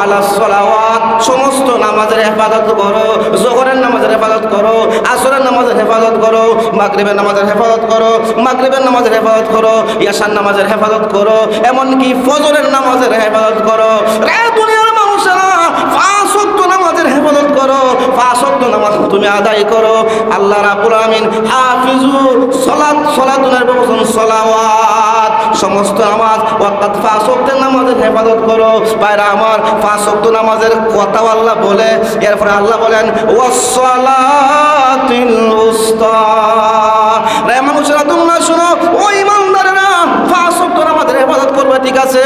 আলাস সালাওয়াত, সমস্ত নামাজের হেফাজত করো, যোহরের নামাজের হেফাজত করো, আসরের নামাজের হেফাজত করো, মাগরিবের নামাজের হেফাজত করো, মাগরিবের নামাজের হেফাজত করো, ইয়াশার নামাজের হেফাজত করো, এমনকি ফজরের নামাজের হেফাজত করো। রে দুনিয়ার মানুষেরা, পাঁচ ওয়াক্ত নামাজের হেফাজত করো, পাঁচ ওয়াক্ত নামাজ তুমি আদায় করো। আল্লাহ রাব্বুল আমিন হাফিজু সালাত, সালাতুনের বহুবচন সালাওয়াত, সমস্ত নামাজ অর্থাৎ পাঁচ ওয়াক্তের নামাজের হেফাজত করো। ভাইরা আমার, পাঁচ ওয়াক্ত নামাজের কথা আল্লাহ বলে, এরপরে আল্লাহ বলেন ওয়াসসালাতিল উস্তা। রে মানুষেরা তোমরা শোনো, ওই ইমানদারেরা পাঁচ ওয়াক্ত নামাজের হেফাজত করবে, ঠিক আছে,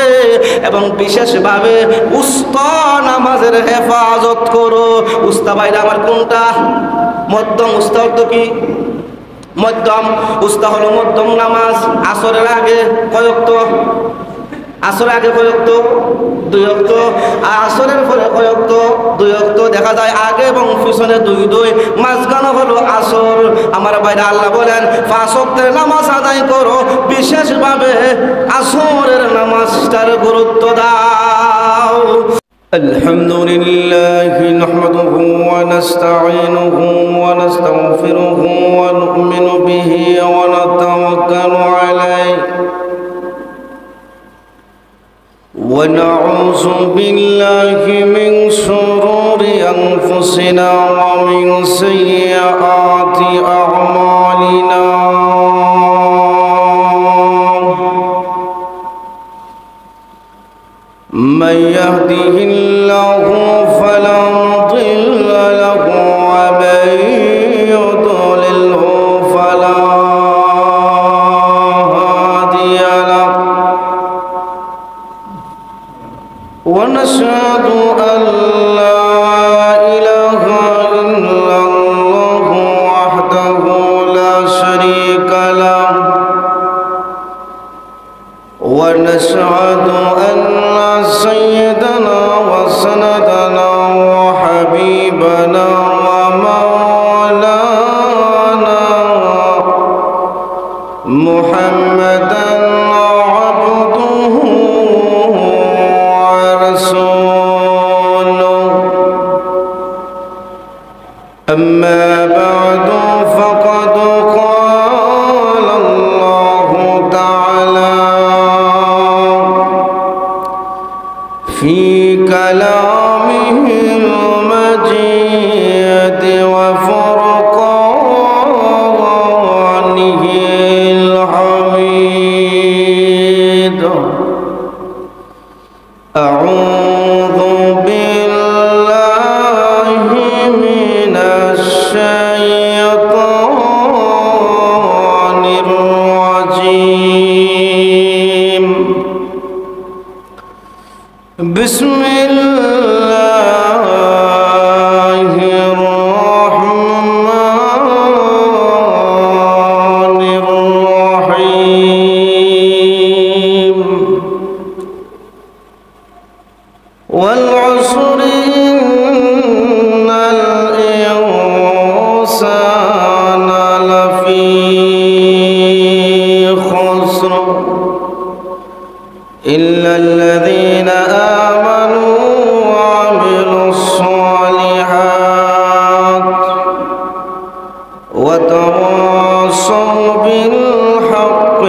এবং বিশেষভাবে উস্তা নামাজের হেফাজত করো। উস্তা ভাইরা আমার কোনটা? মধ্যম। উস্তা অর্থ কি? মধ্যম। উস্তা হলো মধ্যম নামাজ। আসরের আগে কয় ওয়াক্ত? আসরের আগে কয় ওয়াক্ত? 2 ওয়াক্ত। আর আসরের পরে কয় ওয়াক্ত? 2 ওয়াক্ত। দেখা যায় আগে এবং পিছনে 2 মাঝখানে হলো আসর। আমার ভাইরা, আল্লাহ বলেন 5 ওয়াক্তের নামাজ আদায় করো, বিশেষভাবে আসরের নামাজটার গুরুত্ব দাও। الحمد لله نحمده ونستعينه ونستغفره ونؤمن به ونتوكل عليه ونعوذ بالله من شرور أنفسنا ومن سيئات أعمالنا من يهده الله فلا مضل له ومن يضلله فلا هادي له ونشهد أن لا إله إلا الله وحده لا شريك له ونشهد أن سيدنا وسندنا وحبيبنا ومولانا محمدا عبده ورسوله أما بعد فقد قال الله تعالى في كلامه المجيد وفرقانه الحميد أعوذ بالله من الشيطان الرجيم بسم الله الرحمن الرحيم والعصر إن الإنسان لفي خسر إلا الذين آمنوا وعملوا الصالحات وتواصوا بالحق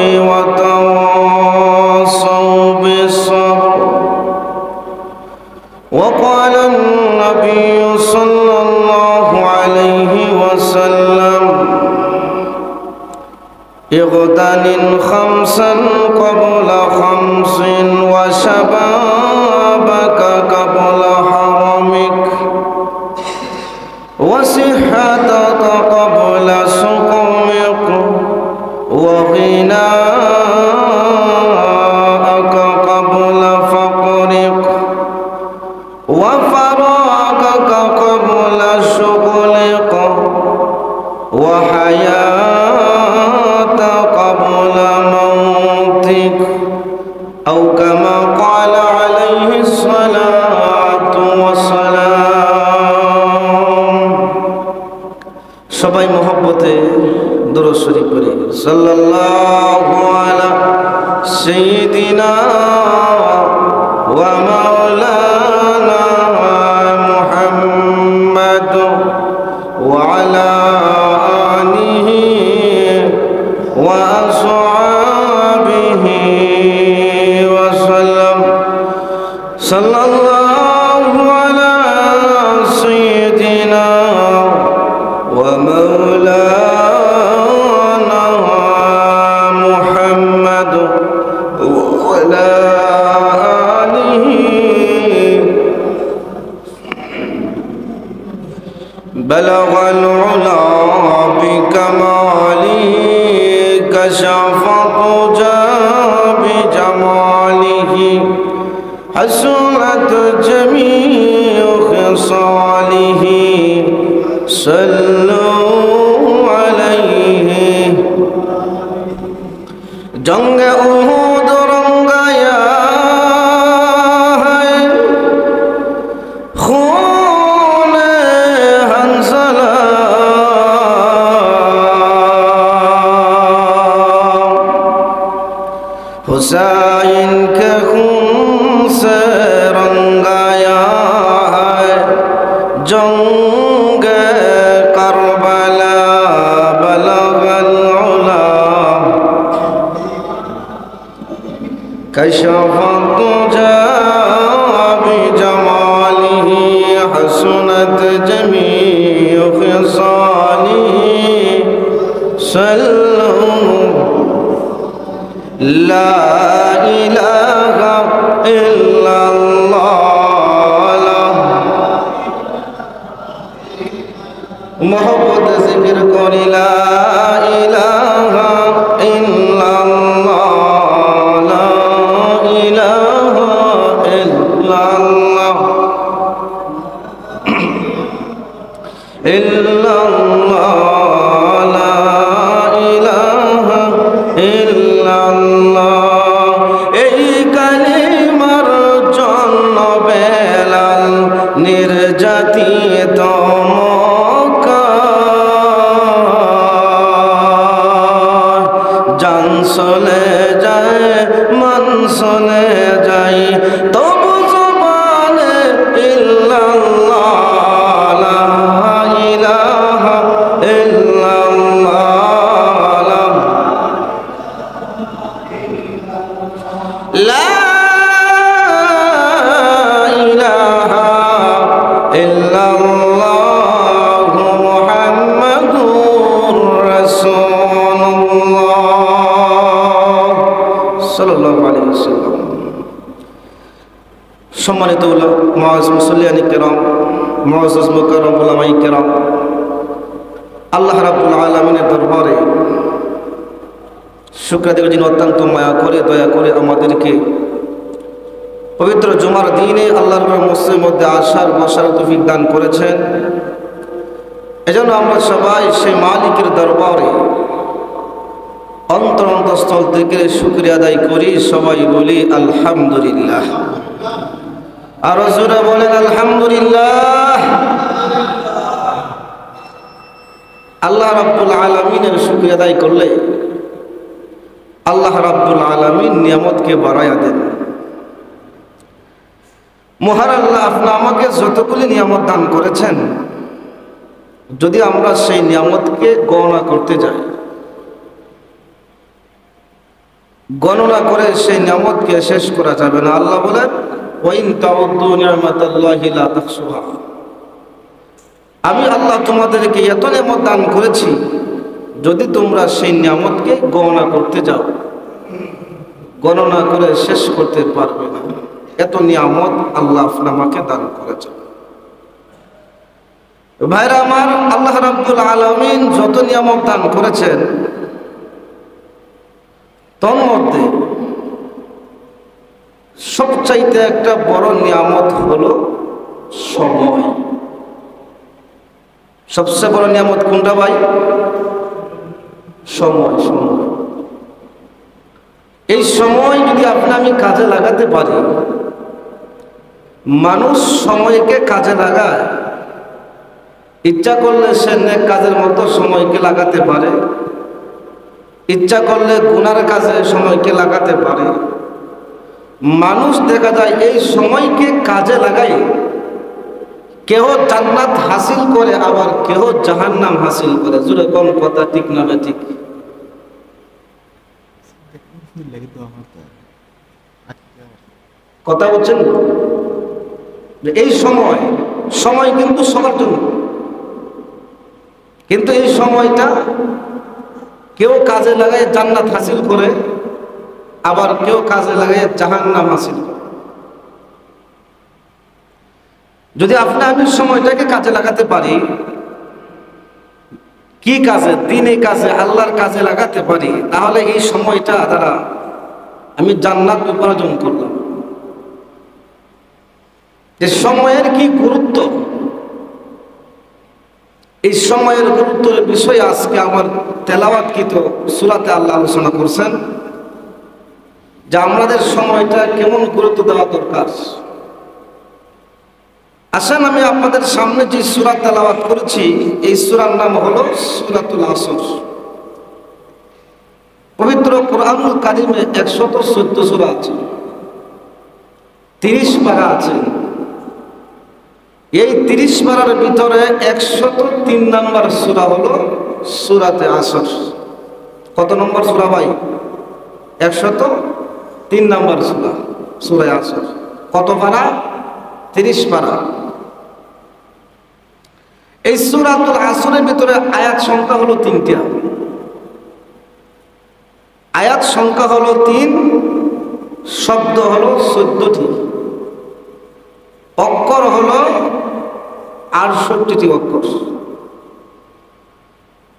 وتواصوا بالصبر. وقال النبي صلى الله عليه وسلم اغتنم 5 قبل 5 وشبابك قبل حرمك وصحتك قبل سقمك وغناءك قبل فقرك وفراغك قبل شغلك وحياتك قبل موتك أو كما قال عليه الصلاة والسلام. সবাই মহব্বতে দুরূদ শরীফ পড়ি। সাল্লাল্লাহু আলা সাইয়্যিদিনা ওয়া মাওলানা وأصحابه وسلم. صلى الله على سيدنا ومولانا محمد وعلى آله بلغ العلا بكماله كشف الضجى بجماله حسنت جميع خصاله صلوا عليه. जंग उहद रंगाया है खून हंसला हुसैन के खून से रंगाया है जंग करबला बलगल उला कशफ तुझा बिजमालिही हसनत जमीउ खिसालिही सल्लु ला इलाहा इल्लल्लाह. मोहब्बत जिक्र करी ला इलाहा इल्लल्लाह ला इलाहा इल्लल्लाह इल्लल्लाह ला इलाहा ইল্লাল্লাহ. এই কালিমার জন্য বেলাল নির্যাতিত মক্কায় জান চলে যায় মান চলে যায় তবু জবানে ইল্লাল্লাহ লা ইলাহা ইল্লাল্লাহ لا إله إلا الله محمد رسول الله صلى الله عليه وسلم. সম্মানিত মুআজ্জিজ মুসল্লিয়ান কিরাম, মুআজ্জিজ মুকাররম উলামায়ে কিরাম, আল্লাহ রাব্বুল আলামিনের দরবারে শুকরিয়া দেব যিনি অত্যন্ত মায়া করে দয়া করে আমাদেরকে পবিত্র জুমার দিনে আল্লাহর মসজিদের মধ্যে আসার বসার তৌফিক দান করেছেন। এজন্য আমরা সবাই সেই মালিকের দরবারে অন্তরস্থল থেকে শুকরিয়া আদায় করি, সবাই বলি আলহামদুলিল্লাহ। আর জোরে বলেন আলহামদুলিল্লাহ। আল্লাহ রাব্বুল আলামিনের শুকরিয়া আদায় করলে আল্লাহ রাব্বুল আলামিন নিয়ামতকে বাড়ায়া দেন। মহান আল্লাহ আপনি আমাকে যতগুলি নিয়ামত দান করেছেন, যদি আমরা সেই নিয়ামতকে গণনা করতে যাই, গণনা করে সেই নিয়ামতকে শেষ করা যাবে না। আল্লাহ বলেন ওয়াইন তাউদ্দু নি'মাতাল্লাহি লা তাহসুহা। আমি আল্লাহ তোমাদেরকে এত নিয়ামত দান করেছি, যদি তোমরা সেই নিয়ামতকে গণনা করতে যাও, গণনা করে শেষ করতে পারবে না। এত নিয়ামত আল্লাহ আমাকে দান করেছেন। ভাইরা আমার, আল্লাহ রাব্বুল আলামিন যত নিয়ামত দান করেছেন, তোর মধ্যে সবচাইতে একটা বড় নিয়ামত হলো সময়। সবচেয়ে বড় নিয়ামত কোনটা ভাই? সময়। সময়, এই সময় যদি আপনি আমি কাজে লাগাতে পারি, মানুষ সময়কে কাজে লাগায়, ইচ্ছা করলে সে নেক কাজের মতো সময়কে লাগাতে পারে, ইচ্ছা করলে গুনার কাজে সময়কে লাগাতে পারে। মানুষ দেখা যায় এই সময়কে কাজে লাগাই কেহ জান্নাত হাসিল করে, আবার কেহ জাহান্নাম হাসিল করে। জোরে কোন কথা ঠিক না ঠিক? কথা বলছেন? এই সময় সময় কিন্তু সবার জন্য, কিন্তু এই সময়টা কেউ কাজে লাগায় জান্নাত হাসিল করে, আবার কেউ কাজে লাগায় জাহান্নাম হাসিল করে। যদি আপনি আমি সময়টাকে কাজে লাগাতে পারি, কি কাজে? দিনে কাজে, আল্লাহর কাজে লাগাতে পারি, তাহলে এই সময়টা দ্বারা আমি জান্নাত উপার্জন করলাম। যে সময়ের কি গুরুত্ব, এই সময়ের গুরুত্বের বিষয়ে আজকে আমার তেলাওয়াতকৃত সূরাতে আল্লাহ আলোচনা করছেন যে আমাদের সময়টা কেমন গুরুত্ব দেওয়া দরকার। আসেন আমি আপনাদের সামনে যে সূরা তেলাওয়াত করেছি, এই সূরার নাম হলো সূরাতুল আসর। পবিত্র কোরআনুল কারিমে 114 সূরা আছে, 30 পারা আছে। এই 30 পারার ভিতরে 103 নম্বর সূরা হলো সূরাতে আসর। কত নম্বর সূরা ভাই? 103 নম্বর সূরা, সূরা আসর। কত পারা? 30 পারা। এই সূরাতুল আসরের ভিতরে আয়াত সংখ্যা হলো 3টা। আয়াত সংখ্যা হলো 3, শব্দ হলো 14টি, অক্ষর হলো 68টি অক্ষর।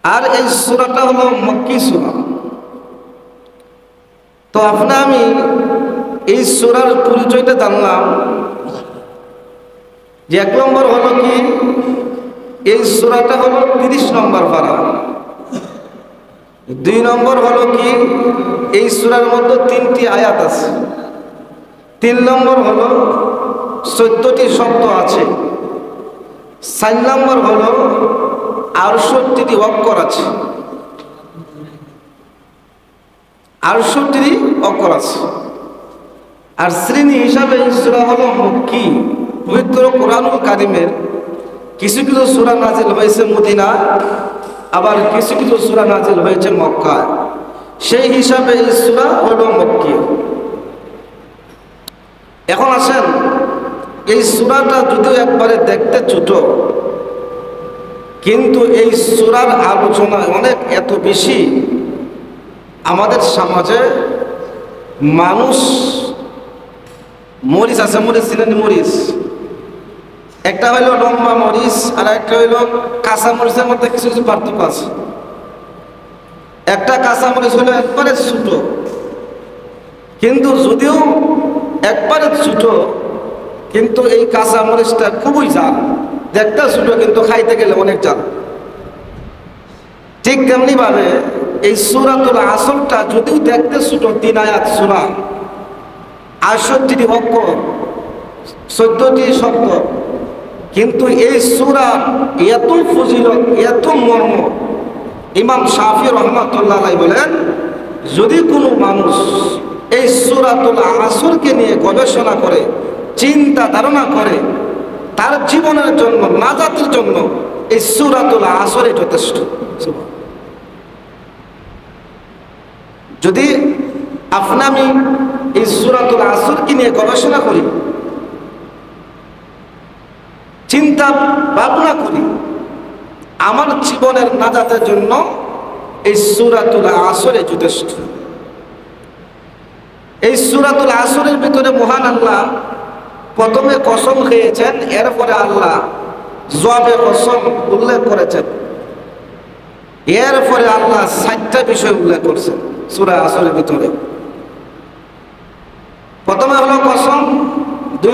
আর এই সূরাটা হলো মক্কি সূরা। তো আমি এই সূরার পরিচয়টা জানলাম যে 1 নম্বর হলো কি, এই সূরাটা হলো 30 নম্বর পারা। 2 নম্বর হলো কি, এই সূরার মধ্যে 3টি আয়াত আছে। 3 নম্বর হলো 14টি শব্দ আছে। 4 নম্বর হলো 68টি অক্ষর আছে। 68টি অক্ষর আছে। আর শ্রেণী হিসাবে এই সূরা হলো মক্কি। পবিত্র কোরআনুল কারিমের কিছু কিছু সূরা নাজিল হয়েছে মদিনা, আবার কিছু কিছু সূরা নাজিল হয়েছে মক্কায়। সেই হিসাবে এই সূরা হলো মক্কি। এখন আসেন, এই সূরাটা যদিও একবারে দেখতে ছোট, কিন্তু এই সূরার আলোচনা অনেক এত বেশি। আমাদের সমাজে মানুষ মরিচ আছে, মরিচ ছিলেন মরিচ, একটা হইল লম্বা মরিচ আর একটা হইল কাঁচা মরিচের মধ্যে কিছু কিছু পার্থক্য আছে। একটা কাঁচা মরিচ হইল একবারে ছোট, কিন্তু যদিও একবারে ছোট, কিন্তু এই কাঁচা মরিচটা খুবই ঝাল। দেখতে ছোট কিন্তু খাইতে গেলে অনেক ঝাল। ঠিক তেমনি ভাবে এই সূরাতুল আসরটা যদিও দেখতে ছোট, 3 আয়াত সূরা, 68টি অক্ষর, 14টি শব্দ, কিন্তু এই সূরা এত ফজিলত, এত মর্ম। ইমাম শাফি রহমাতুল্লাহ আলাইহি বলেন, যদি কোনো মানুষ এই সূরাতুল আসরকে নিয়ে গবেষণা করে, চিন্তা ধারণা করে, তার জীবনের জন্য, নাজাতের জন্য এই সূরাতুল আসরে যথেষ্ট। যদি আমি এই সূরাতুল আসরকে নিয়ে গবেষণা করি, চিন্তা ভাবনা করি, আমার জীবনের নাজাতের জন্য এই সূরাতুল আসরে যথেষ্ট। এই সূরাতুল আসরের ভিতরে মহান আল্লাহ প্রথমে কসম খেয়েছেন, এরপরে আল্লাহ জবাবে কসম উল্লেখ করেছেন, এরপরে আল্লাহ 4টা বিষয় উল্লেখ করছেন সূরা আসরের ভিতরে। প্রথমে হলো কসম, 2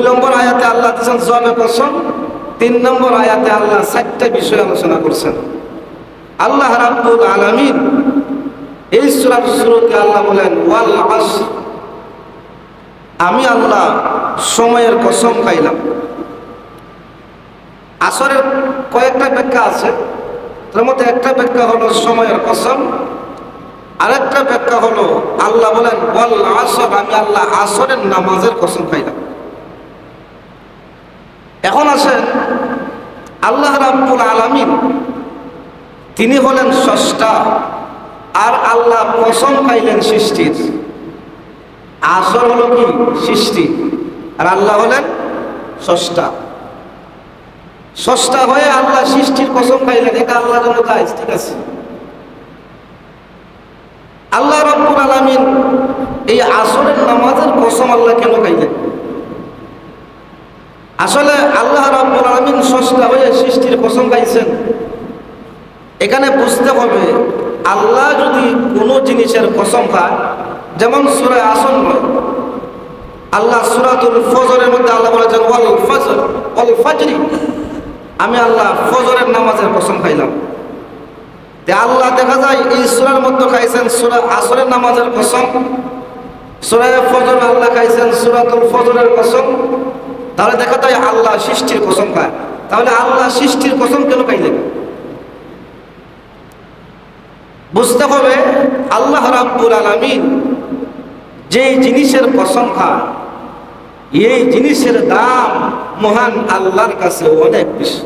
নম্বর আয়াতে আল্লাহ দিয়েছেন জবাবে কসম, 3 নম্বর আয়াতে আল্লাহ 4টা বিষয় আলোচনা করছেন। আল্লাহ রাব্বুল আলামিন এই সূরার শুরুতে আল্লাহ বলেন, ওয়াল আসর, আমি আল্লাহ সময়ের কসম খাইলাম। আসরের কয়েকটা ব্যাখ্যা আছে, তার মধ্যে একটা ব্যাখ্যা হলো সময়ের কসম, আরেকটা ব্যাখ্যা হলো আল্লাহ বলেন ওয়াল আসর, আমি আল্লাহ আসরের নামাজের কসম খাইলাম। এখন আসেন, আল্লাহ রাব্বুল আলামিন তিনি হলেন স্রষ্টা, আর আল্লাহ কসম খাইলেন সৃষ্টির। আসর হলো কি সৃষ্টি, আর আল্লাহ হলেন স্রষ্টা। স্রষ্টা হয়ে আল্লাহ সৃষ্টির কসম খাইলেন, এটা আল্লাহর জন্য জায়েজ, ঠিক আছে। আল্লাহ রাব্বুল আলামিন এই আসরের নামাজের কসম আল্লাহ কেন খাইলেন? আসলে আল্লাহ রাব্বুল আলামিন স্রষ্টা হয়ে সৃষ্টির কসম খাইছেন, এখানে বুঝতে হবে আল্লাহ যদি কোনো জিনিসের কসম খায়, যেমন সূরা আসর নয়, আল্লাহ সূরাতুল ফজরের মধ্যে আল্লাহ বলেছেন ওয়াল ফজর ওয়াল ফাজরি, আমি আল্লাহ ফজরের নামাজের কসম খাইলাম। তে আল্লাহ দেখা যায় এই সূরার মধ্যে খাইছেন সূরা আসরের নামাজের কসম, সূরা ফজর আল্লাহ খাইছেন সূরাতুল ফজরের কসম। তাহলে দেখা যায় আল্লাহ সৃষ্টির কসম খায়। তাহলে আল্লাহ সৃষ্টির কসম কেন খাইলেন? বুঝতে হবে আল্লাহ রাব্বুল আলামিন যেই জিনিসের কসম খায়, এই জিনিসের দাম মহান আল্লাহর কাছে অনেক বেশি,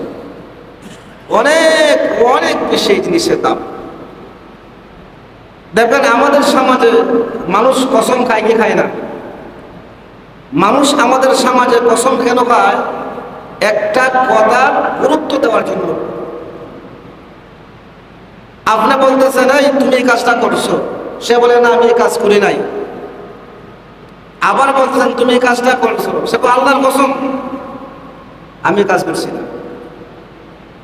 অনেক অনেক বেশি এই জিনিসের দাম। দেখবেন আমাদের সমাজে মানুষ কসম খায় কি খায় না? মানুষ আমাদের সমাজে কসম কেন খায়? একটা কথার গুরুত্ব দেওয়ার জন্য। আপনি বলতেছেন এই তুমি এই কাজটা করছো, সে বলে না আমি এই কাজ করি নাই। আবার বলতেছেন তুমি এই কাজটা করছো, সে বলে আল্লাহর কসম আমি কাজ করছি না।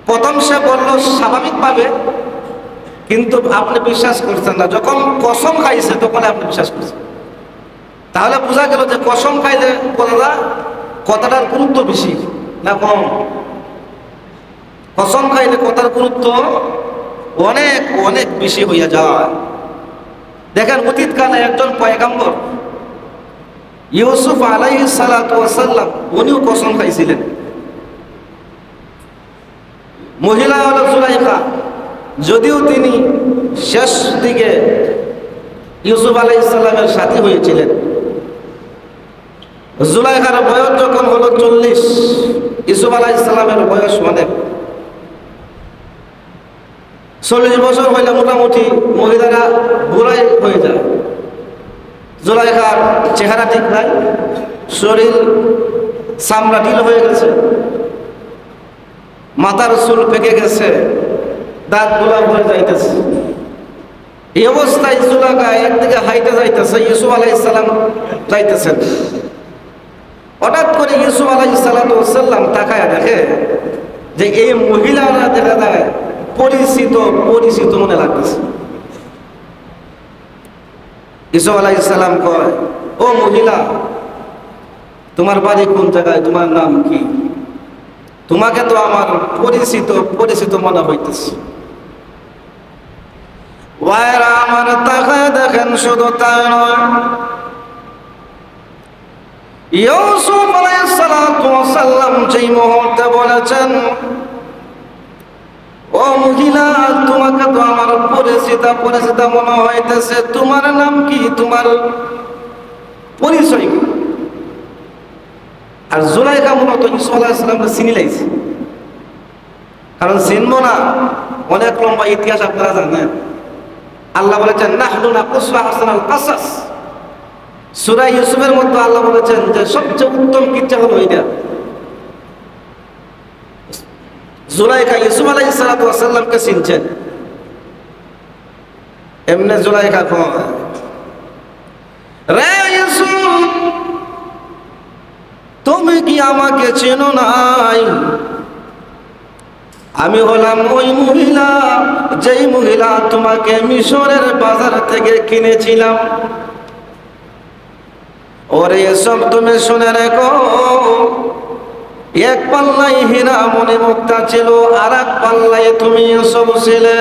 প্রথম সে বলল স্বাভাবিকভাবে, কিন্তু আপনি বিশ্বাস করছেন না। যখন কসম খাইছে তখন আপনি বিশ্বাস করছেন। তাহলে বোঝা গেল যে কসম খাইলে কথাটার গুরুত্ব বেশি না কম? কসম খাইলে কথার গুরুত্ব অনেক অনেক বেশি হইয়া যায়। দেখেন অতীতকালে একজন পয়গম্বর ইউসুফ আলাইহিস সালাতু ওয়াস সালাম, উনিও কসম খাইছিলেন। মহিলা হলো জুলাইখা, যদিও তিনি শেষ দিকে ইউসুফ আলাইহিস সালামের সাথী হয়েছিলেন। জুলাইখার বয়স যখন হলো 40, ইউসুফ আলাইহিস সালামের বয়স অনেক। 40 বছর হইলে মোটামুটি মহিলারা বুড়াই হয়ে যায়। জুলাইখার চেহারা ঠিক নাই, শরীর চামড়া ঢিল হয়ে গেছে, মাথার চুল পেকে গেছে, দাঁত গুলা ভরে যাইতেছে। এই অবস্থায় জুলাইখা একদিকে হাইটে যাইতেছে, ইউসুফ আলাইহিস সালাম যাইতেছেন। হঠাৎ করে ইউসুফ আলাইহিস সালাম তাকায়া দেখে যে এই মহিলারা দেখা যায় পরিচিত পরিচিত মনে লাগতেছে। ইউসুফ আলাইহিস সালাম কয়, ও মহিলা, তোমার বাড়ি কোন জায়গায়, তোমার নাম কি? তোমাকে তো আমার পরিচিত পরিচিত মনে হইতেছে। ওয়াইরা আমার তাকায় দেখেন, শুধু তাই নয়, ইউসুফ আলাইহিস সালাম যেই মুহূর্তে বলেছেন, ও মহিলা, তোমাকে তো আমার পরিচিতা পরিচিতা মনে হইতেছে, তোমার নাম কি, তোমার পরিচয় কি? আর জুলাইখা মূলত ইউসুফ আলাইহিস সালামকে চিনি লাইছে, কারণ চিনবো না, অনেক লম্বা ইতিহাস আপনারা জানেন। আল্লাহ বলেছেন নাহনু নাকুসু আহসানাল কাসাস, সূরা ইউসুফের মধ্যে আল্লাহ বলেছেন যে সবচেয়ে উত্তম কিচ্ছা হলো এটা। জুলাইখা ইউসুফ আলাইহিস সালামকে চিনছেন। এমনি জুলাইখা কয়, রে ইউসুফ, তুমি কি আমাকে চেনো নাই? আমি হলাম ওই মহিলা, যেই মহিলা তোমাকে মিশরের বাজার থেকে কিনেছিলাম। ওরে সব তুমি শুনে রেখো, এক পাল্লায় হীরা মনে মুক্তা ছিল, আর এক পাল্লায় তুমি সব ছিলে।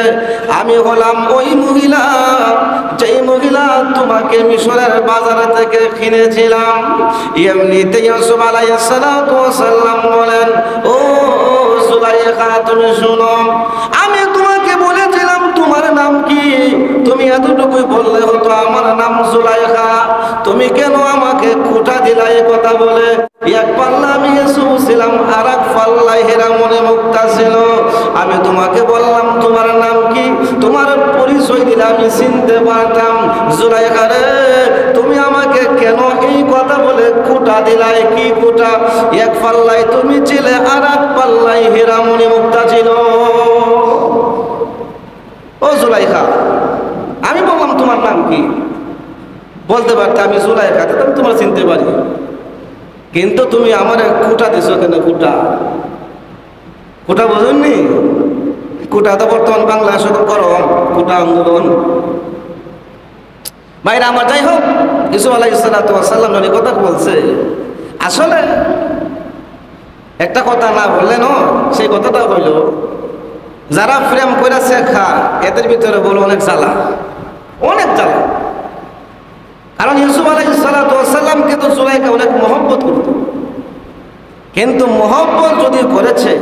আমি হলাম ওই মহিলা, যেই মহিলা তোমাকে মিশরের বাজার থেকে কিনেছিলাম। এমনিতে ইউসুফ আলাইহিস সালাম বলেন, ও জুলাইখা, তুমি শুনো, আমি তোমাকে বলেছিলাম তোমার নাম কি? তুমি এতটুকুই বললে হতো আমার নাম জুলাইখা। তুমি কেন আমাকে খোঁটা দিলা এই কথা বলে? এক পাল্লা আমি ইউসুফ ছিলাম, আর এক পাল্লায় হীরা মনে মুক্তা ছিল। আমি তোমাকে বললাম তোমার নাম কি? তোমার পরিচয় দিলে আমি চিনতে পারতাম। জুলাইখা রে, তুমি আমাকে কেন এই কথা বলে কুটা দিলাই? কি কুটা? এক পাল্লাই তুমি ছিলে, আর এক পাল্লাই হীরামণি মুক্তা ছিল। ও জুলাইখা, আমি বললাম তোমার নাম কি? বলতে পারতে আমি জুলাইখা, আমি তোমার চিনতে পারি, কিন্তু তুমি আমার কুটা দিছো কেন? কুটা কুটা বোঝেননি? কুটা তো বর্তমান বাংলায় সকল গরম, কুটা আন্দোলন। ভাইরা আমার, যাই হোক, ইউসুফ আলাইহিস সালাম এই কথা বলছে। আসলে একটা কথা না বললেন, সেই কথাটা হইল, যারা প্রেম করে শেখা এদের ভিতরে বলো অনেক জ্বালা, অনেক জ্বালা। কারণ ইউসুফ আলাইহিস সালামকে তো জুলাইখা অনেক মহব্বত করত, কিন্তু মহব্বত যদি করেছে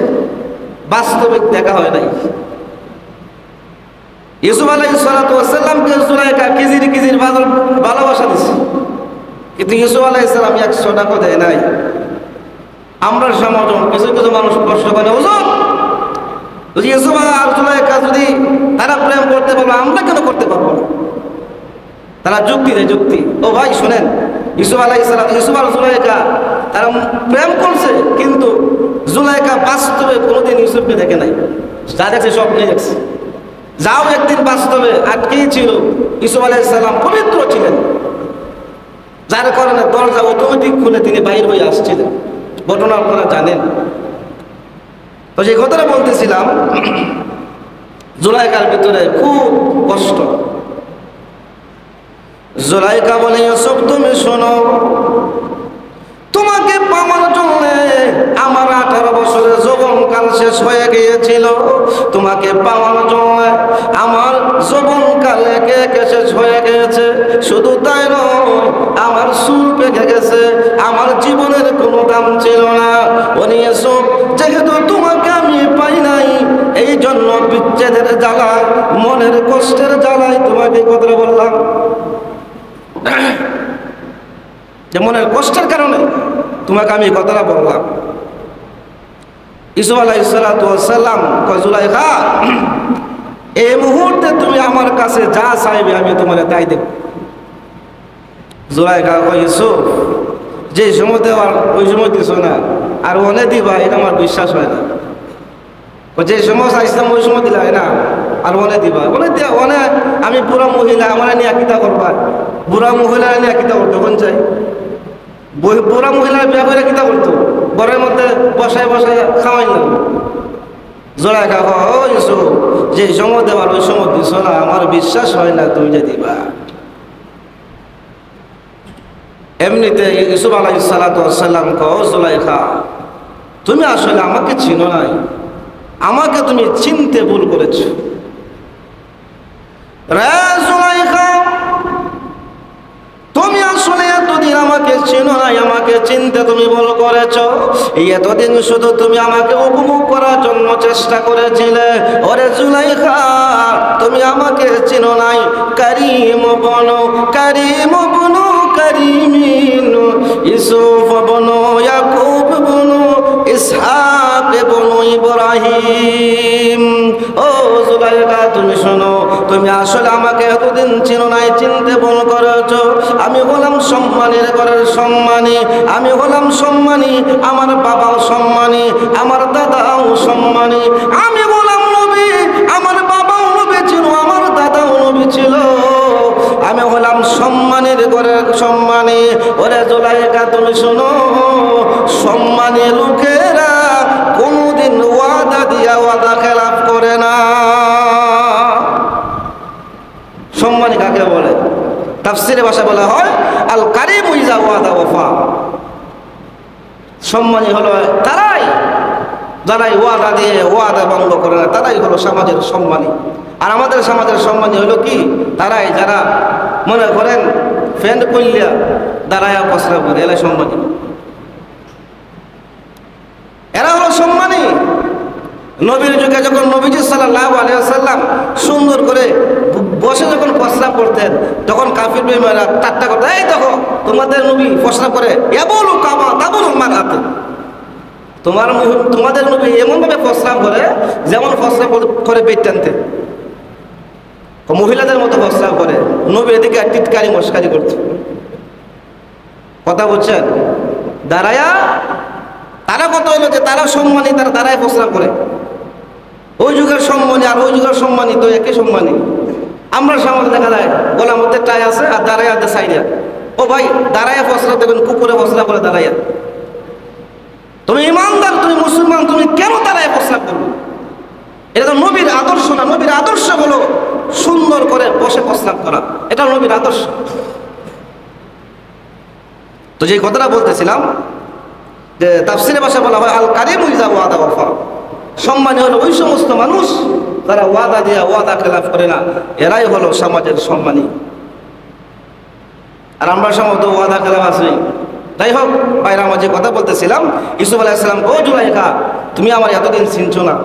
বাস্তবিক দেখা হয় নাই। ইউসুফ আলাইহিস সালামকে জুলাইখা কিজির কিজির ভালোবাসা দিছে, কিন্তু ইউসুফ আলাইহিস সালাম 100 টাকা দেয় নাই। আমরা সমাজ কিছু কিছু মানুষ প্রশ্ন করে, হুজুর যদি ইউসুফ আর জুলাইখা যদি তারা প্রেম করতে পারলো, আমরা কেন করতে পারবো না? তারা যুক্তি দেয়, যুক্তি। ও ভাই শুনেন, ইউসুফ আলাইহিস সালাম, ইউসুফ আর জুলাইখা তারা প্রেম করছে, কিন্তু জুলাইখা বাস্তবে কোনোদিন ইউসুফকে দেখে নাই। যা দেখছে স্বপ্নে দেখছে। যাও একদিন বাস্তবে আটকেই ছিল। ইউসুফ আলাইহিস সালাম পবিত্র ছিলেন, যার কারণে দরজা অটোমেটিক খুলে তিনি বাইর হয়ে আসছিলেন। ঘটনা আপনারা জানেন। তো যে কথাটা বলতেছিলাম, জুলাইখার ভিতরে খুব কষ্ট। জুলাইখা বলে, ইউসুফ তুমি শোনো, তোমাকে পাওয়ার জন্য আমার 18 বছরের যৌবনকাল শেষ হয়ে গিয়েছিল। তোমাকে পাওয়ার জন্য আমার যৌবনকাল একে একে শেষ হয়ে গিয়েছে। শুধু তাই নয়, আমার চুল পেকে গেছে, আমার জীবনের কোনো দাম ছিল না। বলি ইউসুফ, যেহেতু তোমাকে আমি পাই নাই, এই জন্য বিচ্ছেদের জ্বালায়, মনের কষ্টের জ্বালায় তোমাকে কথাটা বললাম। যে মনের কষ্টের কারণে তোমাকে আমি কথাটা বললাম। ইউসুফ আলাইহিস সালাম কয়, জুলাইখা, এই মুহূর্তে তুমি আমার কাছে যা চাইবে আমি তোমার তাই দেব। জুলাইখা কয়, ইউসুফ, যে সময় দেওয়ার ওই সময় দিছ না, আর অনেক দিবা, এটা আমার বিশ্বাস হয় না। যে সময় চাইছিলাম ওই সময় দিলা না, আর অনেক দিবা, অনেক। আমি বুড়া মহিলা, আমার নিয়ে কিতা করবা? বুড়া মহিলা নিয়ে কিতা করতো? কোন চাই বুড়া মহিলার বিয়া করে কিতা করতো? ঘরের মধ্যে বসায় বসায় খাওয়াই না। জুলাইখা কয়, ও ইউসুফ, যে সময় দেওয়ার ওই সময় দিছ না, আমার বিশ্বাস হয় না তুমি যে দিবা। এমনিতে ইউসুফ আলাইহিস সালাম কয়, জুলাইখা, তুমি আসলে আমাকে চিনো নাই, আমাকে তুমি চিনতে ভুল করেছ। রে জুলাইখা, তুমি আসলে এতদিন আমাকে চিনো নাই, আমাকে চিনতে তুমি ভুল করেছ। এতদিন শুধু তুমি আমাকে উপভোগ করার জন্য চেষ্টা করেছিলে। ওরে জুলাইখা, তুমি আমাকে চিনো নাই। কারিম বনো, কারিম বনো, কারিমিন, ইউসুফ বনো, ইয়াকুব বনো, ইসহাক বনো, ইব্রাহিম। ও জুলাইখা, তুমি শোনো, তুমি আসলে আমাকে এতদিন চিনো নাই, চিনতে ভুল করেছ। আমি হলাম সম্মানের ঘরের সম্মানী, আমি হলাম সম্মানী, আমার বাবাও সম্মানী, আমার দাদাও সম্মানী। আমি হলাম নবী, আমার বাবাও নবী ছিল, আমার দাদাও নবী ছিল। আমি হলাম সম্মানের ঘরের সম্মানী। ওরে জুলাইখা, তুমি শোনো, সম্মানী লোকেরা কোনদিন ওয়াদা দিয়া ওয়াদা খেলাফ করে না। সম্মানী কাকে বলে? তাফসিরে ভাষা বলা হয় আল কারিম ইজা ওয়াদা ওয়াফা। সম্মানী হলো তারাই, যারাই ওয়াদা দিয়ে ওয়াদা ভঙ্গ করে না, তারাই হলো সমাজের সম্মানী। আর আমাদের সমাজের সম্মানী হলো কি? তারাই যারা মনে করেন ফ্যান কইলিয়া দাঁড়ায়া পছরা করে, এলাই সম্মানী। এরা হলো সম্মানী। নবীর যুগে যখন নবীজি সাল্লাল্লাহু আলাইহি ওয়াসাল্লাম সুন্দর করে বসে যখন প্রস্রাব করতেন, তখন কাফির বেঈমানরা ঠাট্টা করত, এই দেখো তোমাদের নবী প্রস্রাব করে, ইয়াবুলু কামা তাবুলুল মারআত। তোমাদের নবী এমন ভাবে প্রস্রাব করে যেমন প্রস্রাব করে পেট টানতে। মহিলাদের মতো প্রস্রাব করে, নবীর দিকে টিটকারি মস্কারি করত। কথা বলছেন? দাঁড়ায়া তারা কত হইলো যে তারা সম্মানী, তারা দাঁড়ায় প্রস্রাব করে। ওই যুগের সম্মানী আর ওই যুগের সম্মানী তো একই সম্মানী। আমরা সামনে দেখা যায় গলার মধ্যে টাই আছে আর দাঁড়ায় আছে সাইডে। ও ভাই দাঁড়ায় প্রস্রাব দেখবেন, কুকুরে প্রস্রাব করে দাঁড়াইয়া। তুমি ইমানদার, তুমি মুসলমান, তুমি কেন দাঁড়ায় প্রস্রাব করবে? এটা তো নবীর আদর্শ না। নবীর আদর্শ হলো সুন্দর করে বসে প্রস্রাব করা, এটা নবীর আদর্শ। তো যে কথাটা বলতেছিলাম যে তাফসিরে ভাষা বলা হয় আল কারিম ইজা ওয়াদা ওয়াফা। সম্মানী হলো ওই সমস্ত মানুষ যারা ওয়াদা দিয়া ওয়াদা খেলাফ করে না, এরাই হলো সমাজের সম্মানী। আর আমরা সমাজ তো ওয়াদা খেলাফ আছি। যাই হোক ভাইরা, আমার যে কথা বলতেছিলাম, ইউসুফ আলাইহিস সালাম, ও জুলাইখা, তুমি আমার এতদিন চিনছো না,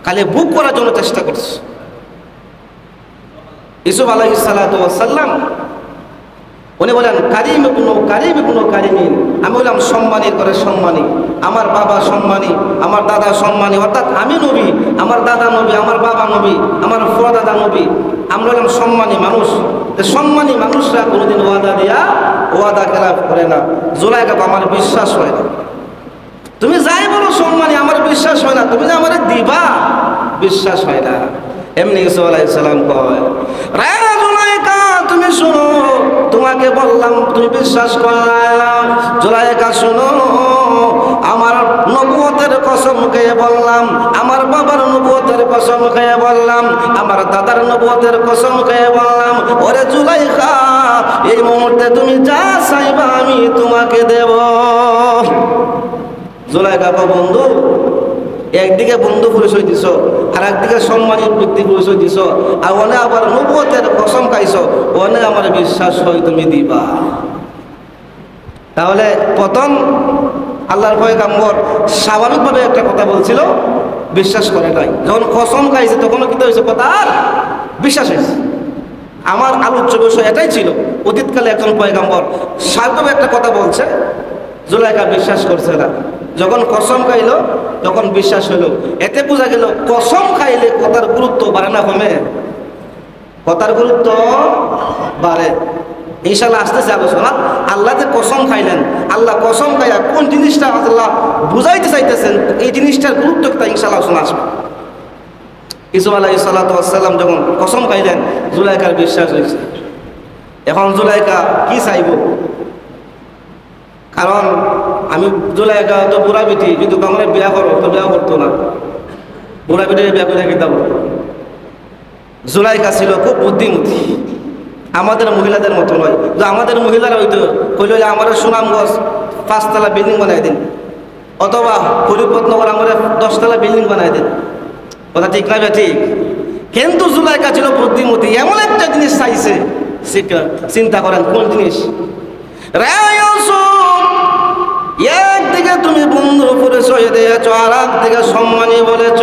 খালি বুক করার জন্য চেষ্টা করছো। ইউসুফ আলাইহিস সালাতু ওয়াস সালাম উনি বলেন কারিম ইবনু কারিমিন, আমি বললাম সম্মানীর করে সম্মানী, আমার বাবা সম্মানী, আমার দাদা সম্মানী, অর্থাৎ আমি নবী, আমার দাদা নবী, আমার বাবা নবী, আমার দাদা নবী, আমরা বললাম সম্মানী মানুষ। সম্মানী মানুষরা কোনোদিন ওয়াদা দিয়া ওয়াদা খেলাফ করে না। জুলাইখা, আমার বিশ্বাস হয় না, তুমি যাই বলো সম্মানী, আমার বিশ্বাস হয় না, তুমি যে আমার দিবা বিশ্বাস হয় না। এমনি ইউসুফ আলাইহিস সালাম কয়, রে জুলাইখা তুমি শোনো, তোমাকে বললাম তুমি বিশ্বাস করলাম। জুলাইখা শোনো, আমার নবুয়তের কসম খেয়ে বললাম, আমার বাবার নবুয়তের কসম খেয়ে বললাম, আমার দাদার নবুয়তের কসম খেয়ে বললাম, ওরে জুলাইখা, এই মুহূর্তে তুমি যা চাইবা আমি তোমাকে দেব। জুলাইখা বন্ধু, একদিকে বন্ধু পরিচয় দিছ, আর একদিকে সম্মানিত ব্যক্তি পরিচয় দিছ, আর ওনে আবার নবুয়তের কসম খাইছ, ওনে আমার বিশ্বাস হয় তুমি দিবা। তাহলে প্রথম আল্লাহর পয়গম্বর স্বাভাবিকভাবে একটা কথা বলছিল, বিশ্বাস করে নাই। যখন কসম খাইছে তখনও কি হয়েছে, কথা আর বিশ্বাস হয়েছে। আমার আলোচ্য বিষয় এটাই ছিল, অতীতকালে একজন পয়গম্বর স্বাভাবিকভাবে একটা কথা বলছে, জুলাইখা বিশ্বাস করছে না। যখন কসম খাইল তখন বিশ্বাস হইল। এতে বোঝা গেল কসম খাইলে কথার গুরুত্ব বাড়ে না কমে? কথার গুরুত্ব বাড়ে। ইনশাআল্লাহ আসতেছে আলোচনা। আল্লাহ যে কসম খাইলেন, আল্লাহ কসম খাইয়া কোন জিনিসটা আল্লাহ বুঝাইতে চাইতেছেন, এই জিনিসটার গুরুত্ব তা ইনশাআল্লাহ আলোচনা আসবে। ইউসুফ আলাইহিস সালাতু ওয়াস সালাম যখন কসম খাইলেন, জুলাইখার বিশ্বাস হয়েছে। এখন জুলাইখা কি চাইব? কারণ আমি জুলাইখা তো বুড়া বেটি, যদি আমার বিয়া করো তো বিয়া করতো না, বুড়া বেটি বিয়া করে রেখে দাও। জুলাইখা ছিল খুব বুদ্ধিমতী, আমাদের মহিলাদের মতো নয়। যে আমাদের মহিলারা হয়তো কইল আমার সুনামগঞ্জ 5 তলা বিল্ডিং বানাই দিন, অথবা হরিপদনগর আমার 10 তলা বিল্ডিং বানাই দিন। কথা ঠিক না ঠিক? কিন্তু জুলাইখা ছিল বুদ্ধিমতী, এমন একটা জিনিস চাইছে। চিন্তা করেন কোন জিনিস? একদিকে তুমি বন্ধুর পরিচয় দিয়েছ, আর একদিকে সম্মানী বলেছ,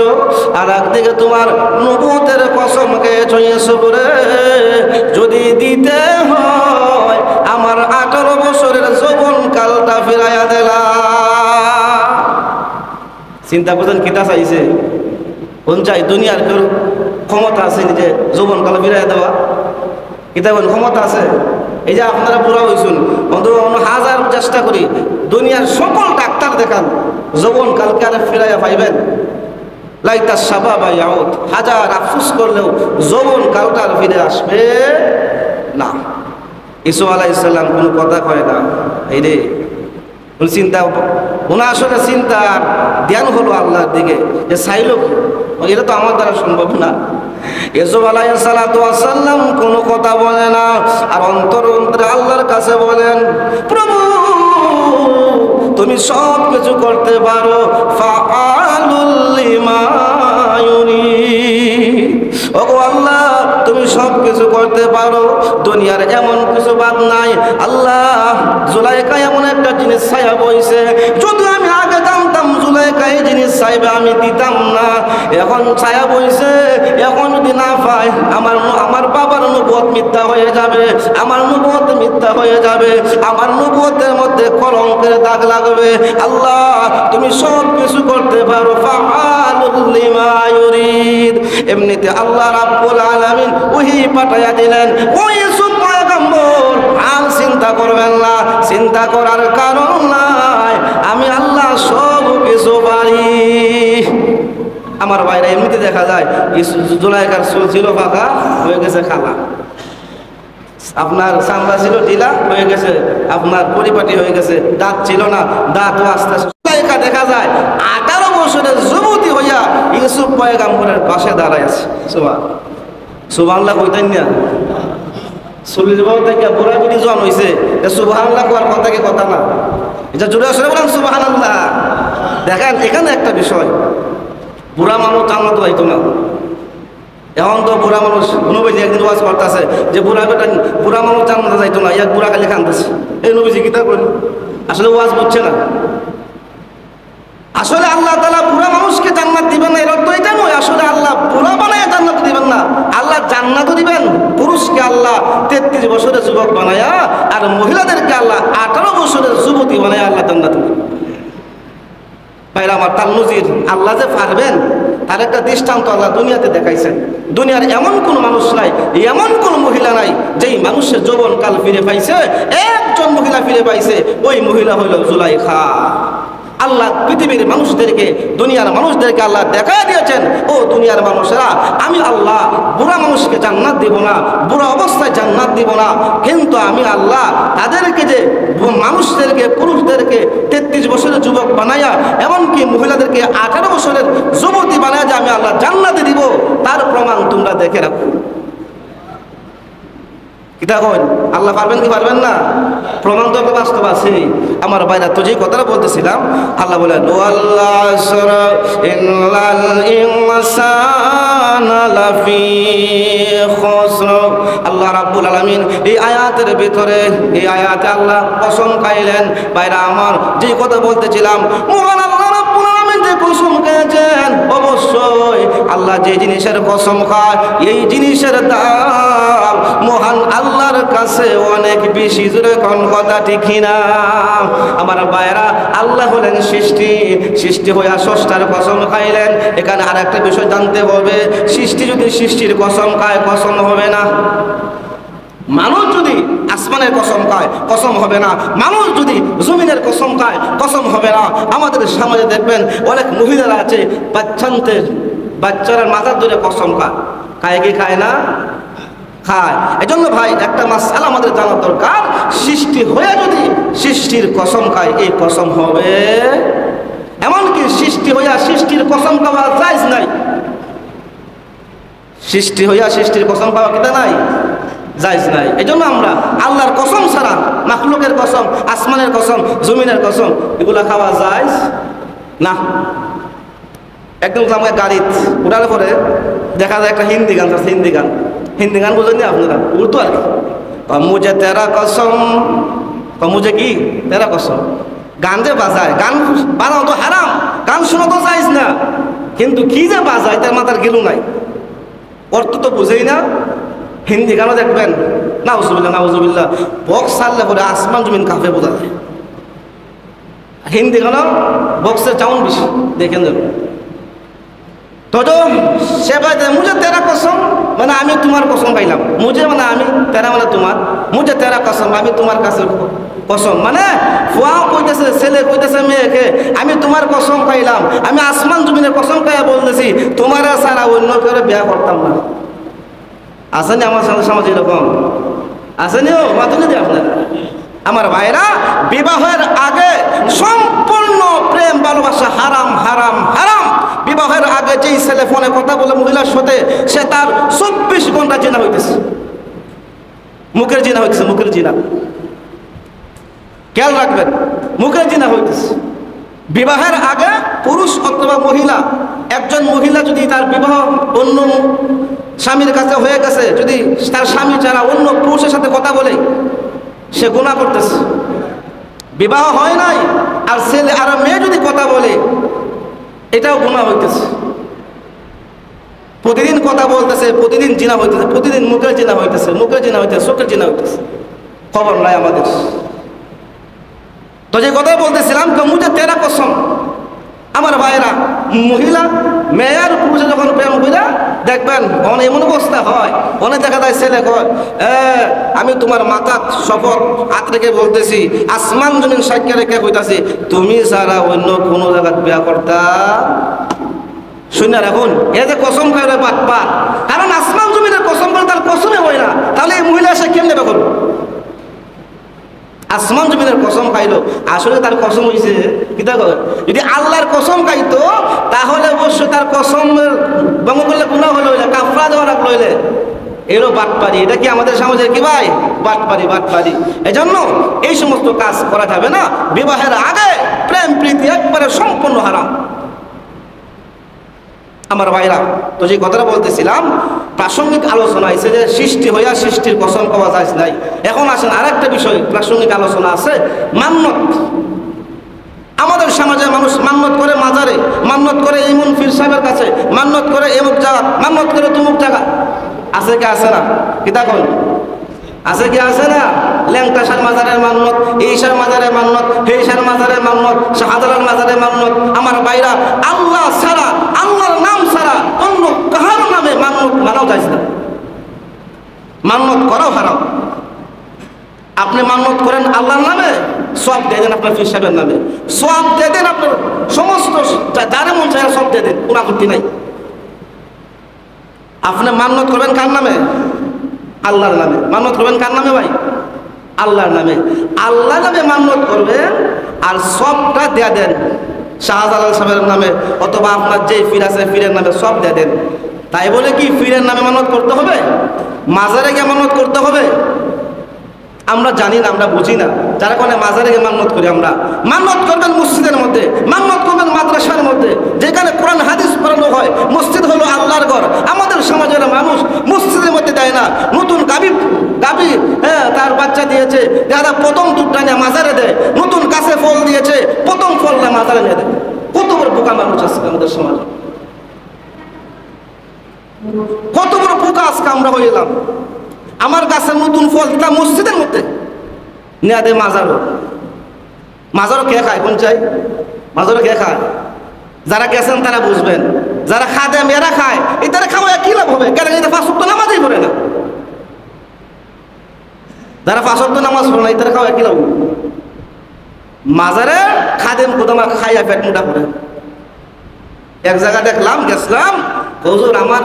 আর একদিকে তোমার নবুয়তের কসম খেয়েছ। ইউসুফরে যদি দিতে হয় আমার 18 বছরের যৌবন কালটা ফিরাইয়া দিলা। চিন্তা করছেন কিতা চাইছে? কোন চাই? দুনিয়ার কেউ ক্ষমতা আছে নিজে যৌবন কাল ফিরাইয়া দেওয়া? কিতা কোন ক্ষমতা আছে? এই যে আপনারা বুড়া হয়েছেন, হাজার চেষ্টা করি, দুনিয়ার সকল ডাক্তার দেখান, যৌবন কালকে আর ফিরাইয়া পাইবেন? লাইতা শাবাবা ইয়াউদ, হাজার আফসোস করলেও যৌবন কালটা আর ফিরে আসবে না। ইউসুফ আলাইহিস সালাম কোনো কথা কয় না। এই রে চিন্তা, ওনার আসলে চিন্তার ধ্যান হলো আল্লাহর দিকে, যে চাইল এটা তো আমার দ্বারা সম্ভব না। ইউসুফ আলাইহিস সালাতু ওয়াস সালাম কোনো কথা বলে না, আর অন্তরে আল্লাহর কাছে বলেন, প্রভু তুমি সব কিছু করতে পারো, ফাআলুল লিমা ইউরিদ। ওগো আল্লাহ, তুমি সব কিছু করতে পারো, দুনিয়ার এমন কিছু বাদ নাই। আল্লাহ, জুলাইখা এমন একটা জিনিস ছায়া বইছে, যদি আমি আগে জানতাম জুলাইখা এই জিনিস চাইবে, আমি দিতাম না। এখন ছায়া বইছে, এখন যদি না পাই আমার বাবার নবুয়ত মিথ্যা হয়ে যাবে, আমার নবুয়ত মিথ্যা হয়ে যাবে, আমার নবুয়তের মধ্যে কলঙ্কের দাগ লাগবে। আল্লাহ তুমি সব কিছু করতে পারো, ফাআলুল লিমা ইউরিদ। এমনিতে আল্লাহ রাব্বুল আলামিন ওহী পাঠাইয়া দিলেন। ওই ইউসুফ পয়গম্বর আর চিন্তা করবেন না, চিন্তা করার কারণ নাই, আমি আল্লাহ সব কিছু পারি। আমার বাইরে এমনিতে দেখা যায় জুলাইখার চুল ছিল ফাঁকা, হয়ে গেছে খালা। আপনার চামড়া ছিল ঢিলা, হয়ে গেছে আপনার পরিপাটি হয়ে গেছে। দাঁত ছিল না, দাঁতও আস্তে আস্তে। জুলাইখা দেখা যায় 18 বছরের যুবতী হইয়া ইউসুফ পয়গম্বরের পাশে দাঁড়ায় আছে। সুবহানাল্লাহ কইতেন না? 40 বছর থেকে বুড়া বুড়ি জন হয়েছে, সুবহানাল্লাহ কোয়ার কথা কি কথা না? এটা জোরে আসলে বলেন সুবহানাল্লাহ। দেখেন এখানে একটা বিষয়, বুড়া মানুষ জান্নাতে যাইতো না। এখন তো বুড়া মানুষ নবীজি একদিন ওয়াজ করতেছে যে বুড়া মানুষ জান্নাতে যাইতো না, এক বুড়া খালি কাঁদতেছে। এই নবীজি কিতা করেন? আসলে ওয়াজ বুঝছে না। আসলে আল্লাহ তাআলা বুড়া মানুষকে জান্নাত দিবেন না এর অর্থ এটা নয়। আসলে আল্লাহ বুড়া বানায় জান্নাত দিবেন না, আল্লাহ জান্নাতও দিবেন। পুরুষকে আল্লাহ 33 বছরের যুবক বানায়া, আর মহিলাদেরকে আল্লাহ 18 বছরের যুবতী বানায়া আল্লাহ জান্নাত দিবেন। ভাইরা আমার, তার নজির আল্লাহ যে পারবেন তার একটা দৃষ্টান্ত আল্লাহ দুনিয়াতে দেখাইছেন। দুনিয়ার এমন কোন মানুষ নাই, এমন কোন মহিলা নাই যেই মানুষের যৌবন কাল ফিরে পাইছে। একজন মহিলা ফিরে পাইছে, ওই মহিলা হইল জুলাইখা। আল্লাহ পৃথিবীর মানুষদেরকে, দুনিয়ার মানুষদেরকে আল্লাহ দেখা দিয়েছেন, ও দুনিয়ার মানুষেরা, আমি আল্লাহ বুড়া মানুষকে জান্নাত দিব না, বুড়া অবস্থায় জান্নাত দিব না, কিন্তু আমি আল্লাহ তাদেরকে যে মানুষদেরকে, পুরুষদেরকে 33 বছরের যুবক বানাইয়া, এমনকি মহিলাদেরকে 18 বছরের যুবতী বানাইয়া যে আমি আল্লাহ জান্নাতে দিব, তার প্রমাণ তোমরা দেখে রাখো। কিতা কইন? আল্লাহ পারবেন কি পারবেন না? প্রমাণ তো একটা বাস্তব আছে। আমার বাইরে তো যে কথাটা বলতেছিলাম, আল্লাহ বলেন ইন্নাল ইনসানা লাফি খুসর। আল্লাহ রাব্বুল আলামিন এই আয়াতের ভিতরে, এই আয়াতে আল্লাহ কসম খাইলেন। বাইরে আমার যে কথা বলতেছিলাম, মহান আল্লাহ রাব্বুল আলামিন যে কসম খেয়েছেন, অবশ্যই আল্লাহ যে জিনিসের কসম খায় এই জিনিসের দাম মহান আল্লাহর কাছে অনেক বেশি। জোরে কোন কথা ঠিক না? আমার ভাইরা, আল্লাহ হলেন সৃষ্টি হইয়া স্রষ্টার কসম খাইলেন। এখানে আর একটা বিষয় জানতে হবে, সৃষ্টি যদি সৃষ্টির কসম খায়, কসম হবে না। মানুষ যদি আসমানের কসম খায়, কসম হবে না। মানুষ যদি জমিনের কসম খায়, কসম হবে না। আমাদের সমাজে দেখবেন অনেক মহিলারা আছে, বাচ্চারা মাথার ধরে কসম খায় কি খায় না? খায়। এজন্য ভাই একটা মাসআলা আমাদের জানা দরকার, সৃষ্টি হয়ে যদি সৃষ্টির কসম খায়, এই কসম হবে। এমনকি সৃষ্টি হইয়া সৃষ্টির কসম খাওয়া জায়েজ নাই। সৃষ্টি হইয়া সৃষ্টির কসম খাওয়া কিতা নাই? জায়েজ নাই। এজন্য আমরা আল্লাহর কসম ছাড়া মাখলুকের কসম, আসমানের কসম, জমিনের কসম, এগুলা খাওয়া জায়েজ না। একদম আমাকে গাড়ি উঠার পরে দেখা যায় একটা হিন্দি গান, হিন্দি গান বোঝেননি আপনারা? উর্দু আর কি। মুঝে তেরা কসম, মুঝে কি তেরা কসম। গান যে বাজায়, গান বাজানো তো হারাম, গান শোনা তো চাইছ না, কিন্তু কি যে বাজায় তার মাথার গেলু নাই, অর্থ তো বুঝেই না। হিন্দি গানও দেখবেন, নাউজুবিল্লাহ বক্স ছাড়লে পরে আসমান জমিন কাঁপে বোঝা যায়। হিন্দি গানও বক্সের চাউন বেশি, দেখেন তো সে বাদে মুঝে তেরা কসম, মানে আমি তোমার কসম পাইলাম। মুঝে মানে আমি, তেরা মানে তোমার। মুঝে তেরা কসম, আমি তোমার কাছে কসম, মানে ফুয়াও কইতেছে, ছেলে কইতেছে মেয়েকে, আমি তোমার কসম পাইলাম, আমি আসমান জমিনের কসম খাইয়া বলতেছি, তোমার ছাড়া অন্য কেউ বিয়া করতাম না। আসেনি আমার সমাজে এরকম? আসেনিও মাতুলে দিয়ে আপনারা? আমার ভাইরা, বিবাহের আগে সম্পূর্ণ প্রেম ভালোবাসা হারাম, হারাম, হারাম। বিবাহের আগে যেই ছেলে ফোনে কথা বলে মহিলার সাথে, সে তার 24 ঘন্টা জিনা হইতেছে, মুখের জিনা হইতেছে, মুখের জিনা। খেয়াল রাখবেন, মুখের জিনা হইতেছে। বিবাহের আগে পুরুষ অথবা মহিলা, একজন মহিলা যদি তার বিবাহ অন্য স্বামীর কাছে হয়ে গেছে, যদি তার স্বামী ছাড়া অন্য পুরুষের সাথে কথা বলে, সে গুনাহ করতেছে। বিবাহ হয় নাই আর ছেলে আর মেয়ে যদি কথা বলে, এটাও গুনাহ হইতেছে। প্রতিদিন কথা বলতেছে, প্রতিদিন জিনা হইতেছে, প্রতিদিন মুখের জিনা হইতেছে, মুখের জিনা হইতেছে, চোখের জিনা হইতেছে, খবর নাই আমাদের। তো যে কথা বলতেছিলাম, মুঝে তেরা কসম, আমার ভাইরা, মহিলা মেয়ের পুরুষে যখন প্রেম কইরা দেখবেন অনেক এমন অবস্থা হয়, অনেক দেখা যায় ছেলে কয় আমি তোমার মাথা শপথ হাত রেখে বলতেছি, আসমান জমিন সাক্ষী রেখে কইতাছি, তুমি ছাড়া অন্য কোনো জায়গায় বিয়া করতা। শুনে রাখুন, এ যে কসম খাই বাটপা, কারণ আসমান জমিনের কসম করে তার কসমে হয় না, তাহলে এই মহিলা সে কেমনে বিয়া করবে? আসমান জমিনের কসম খাইলো, আসলে তার কসম হয়েছে কিতা কয়, যদি আল্লাহর কসম খাইতো তাহলে অবশ্যই তার কসমের ভঙ্গ করলে গুনাহ হলো, কাফরা দেওয়া রাখলো, এরও বাটপারি। এটা কি আমাদের সমাজের কি ভাই? বাটপারি, বাটপারি। এজন্য এই সমস্ত কাজ করা যাবে না। বিবাহের আগে প্রেম প্রীতি একবারে সম্পূর্ণ হারাম। আমার ভাইরা, তো যে কথাটা বলতেছিলাম, প্রাসঙ্গিক আলোচনা হয়েছে যে সৃষ্টি হইয়া সৃষ্টির কসম পাওয়া যায় নাই। এখন আসেন আরেকটা বিষয়, প্রাসঙ্গিক আলোচনা আছে, মান্নত। আমাদের সমাজে মানুষ মান্নত করে মাজারে, মান্নত করে ইমন পীর সাহেবের কাছে, মান্নত করে এমুক জায়গা, মান্নত করে তুমুক জায়গা। আছে কি আছে না? কিতা কন আছে কি আছে না? ল্যাংটা শাহ মাজারের মান্নত, এই শাহ মাজারের মান্নত, এই শাহ মাজারের মান্নত, শাহজালাল মাজারের মান্নত। আমার ভাইরা, আল্লাহ ছাড়া, আল্লাহর নাম ছাড়া অন্য কাহার নামে মান্নত মানাও যায় না, মান্নত করাও হারাম। আপনি মান্নত করেন আল্লাহর নামে, সব দিয়ে দেন আপনার পীর সাহেবের নামে, সব দিয়ে দেন আপনার সমস্ত যারে মন চায় সব দিয়ে দেন, কোনো আপত্তি নাই। আপনি মান্নত করবেন কার নামে? আল্লাহর নামে। মান্নত করবেন কার নামে ভাই? আল্লাহর নামে। আল্লাহর নামে মান্নত করবেন আর সবটা দিয়ে দেন শাহজালাল সাহেবের নামে, অথবা আপনার যে পীর আছে পীরের নামে, সব দিয়ে দেন। তাই বলে কি পীরের নামে মান্নত করতে হবে? মাজারে গিয়ে মান্নত করতে হবে? আমরা জানি না, আমরা বুঝি না, যারা কোনো মাজারে গিয়ে মান্নত করি। আমরা মান্নত করবেন মসজিদের মধ্যে, মান্নত করবেন মাদ্রাসার মধ্যে, যেখানে কোরআন হাদিস পড়ানো হয়। মসজিদ হলো আল্লাহর ঘর। আমাদের সমাজের মানুষ মসজিদের মধ্যে দেয় না, নতুন গাবি তার বাচ্চা দিয়েছে, যারা প্রথম দুধটা নিয়ে মাজারে দেয়, নতুন গাছে ফল দিয়েছে, প্রথম ফলটা মাজারে নিয়ে দেয়। কত বড় বোকা মানুষ আছে আমাদের সমাজে, কত বড় বোকা আজকে আমরা হয়ে গেলাম। আমার গাছের নতুন ফল তা মসজিদের মধ্যে নেয়া দেয় মাজারও। মাজারও কে খায়? কোন চাই? মাজারও কে খায়? যারা গেছেন তারা বুঝবেন, যারা খাদেম এরা খায়। এটারা খাওয়া কি লাভ হবে? কেন এটা 5 ওয়াক্ত নামাজই পড়ে না। যারা 5 ওয়াক্ত নামাজ পড়ে না, এটারা খাওয়া কি লাভ? মাজারে খাদেম কোদামা খাইয়া পেট মোটা করে। এক জায়গা দেখলাম, গেছিলাম, হুজুর আমার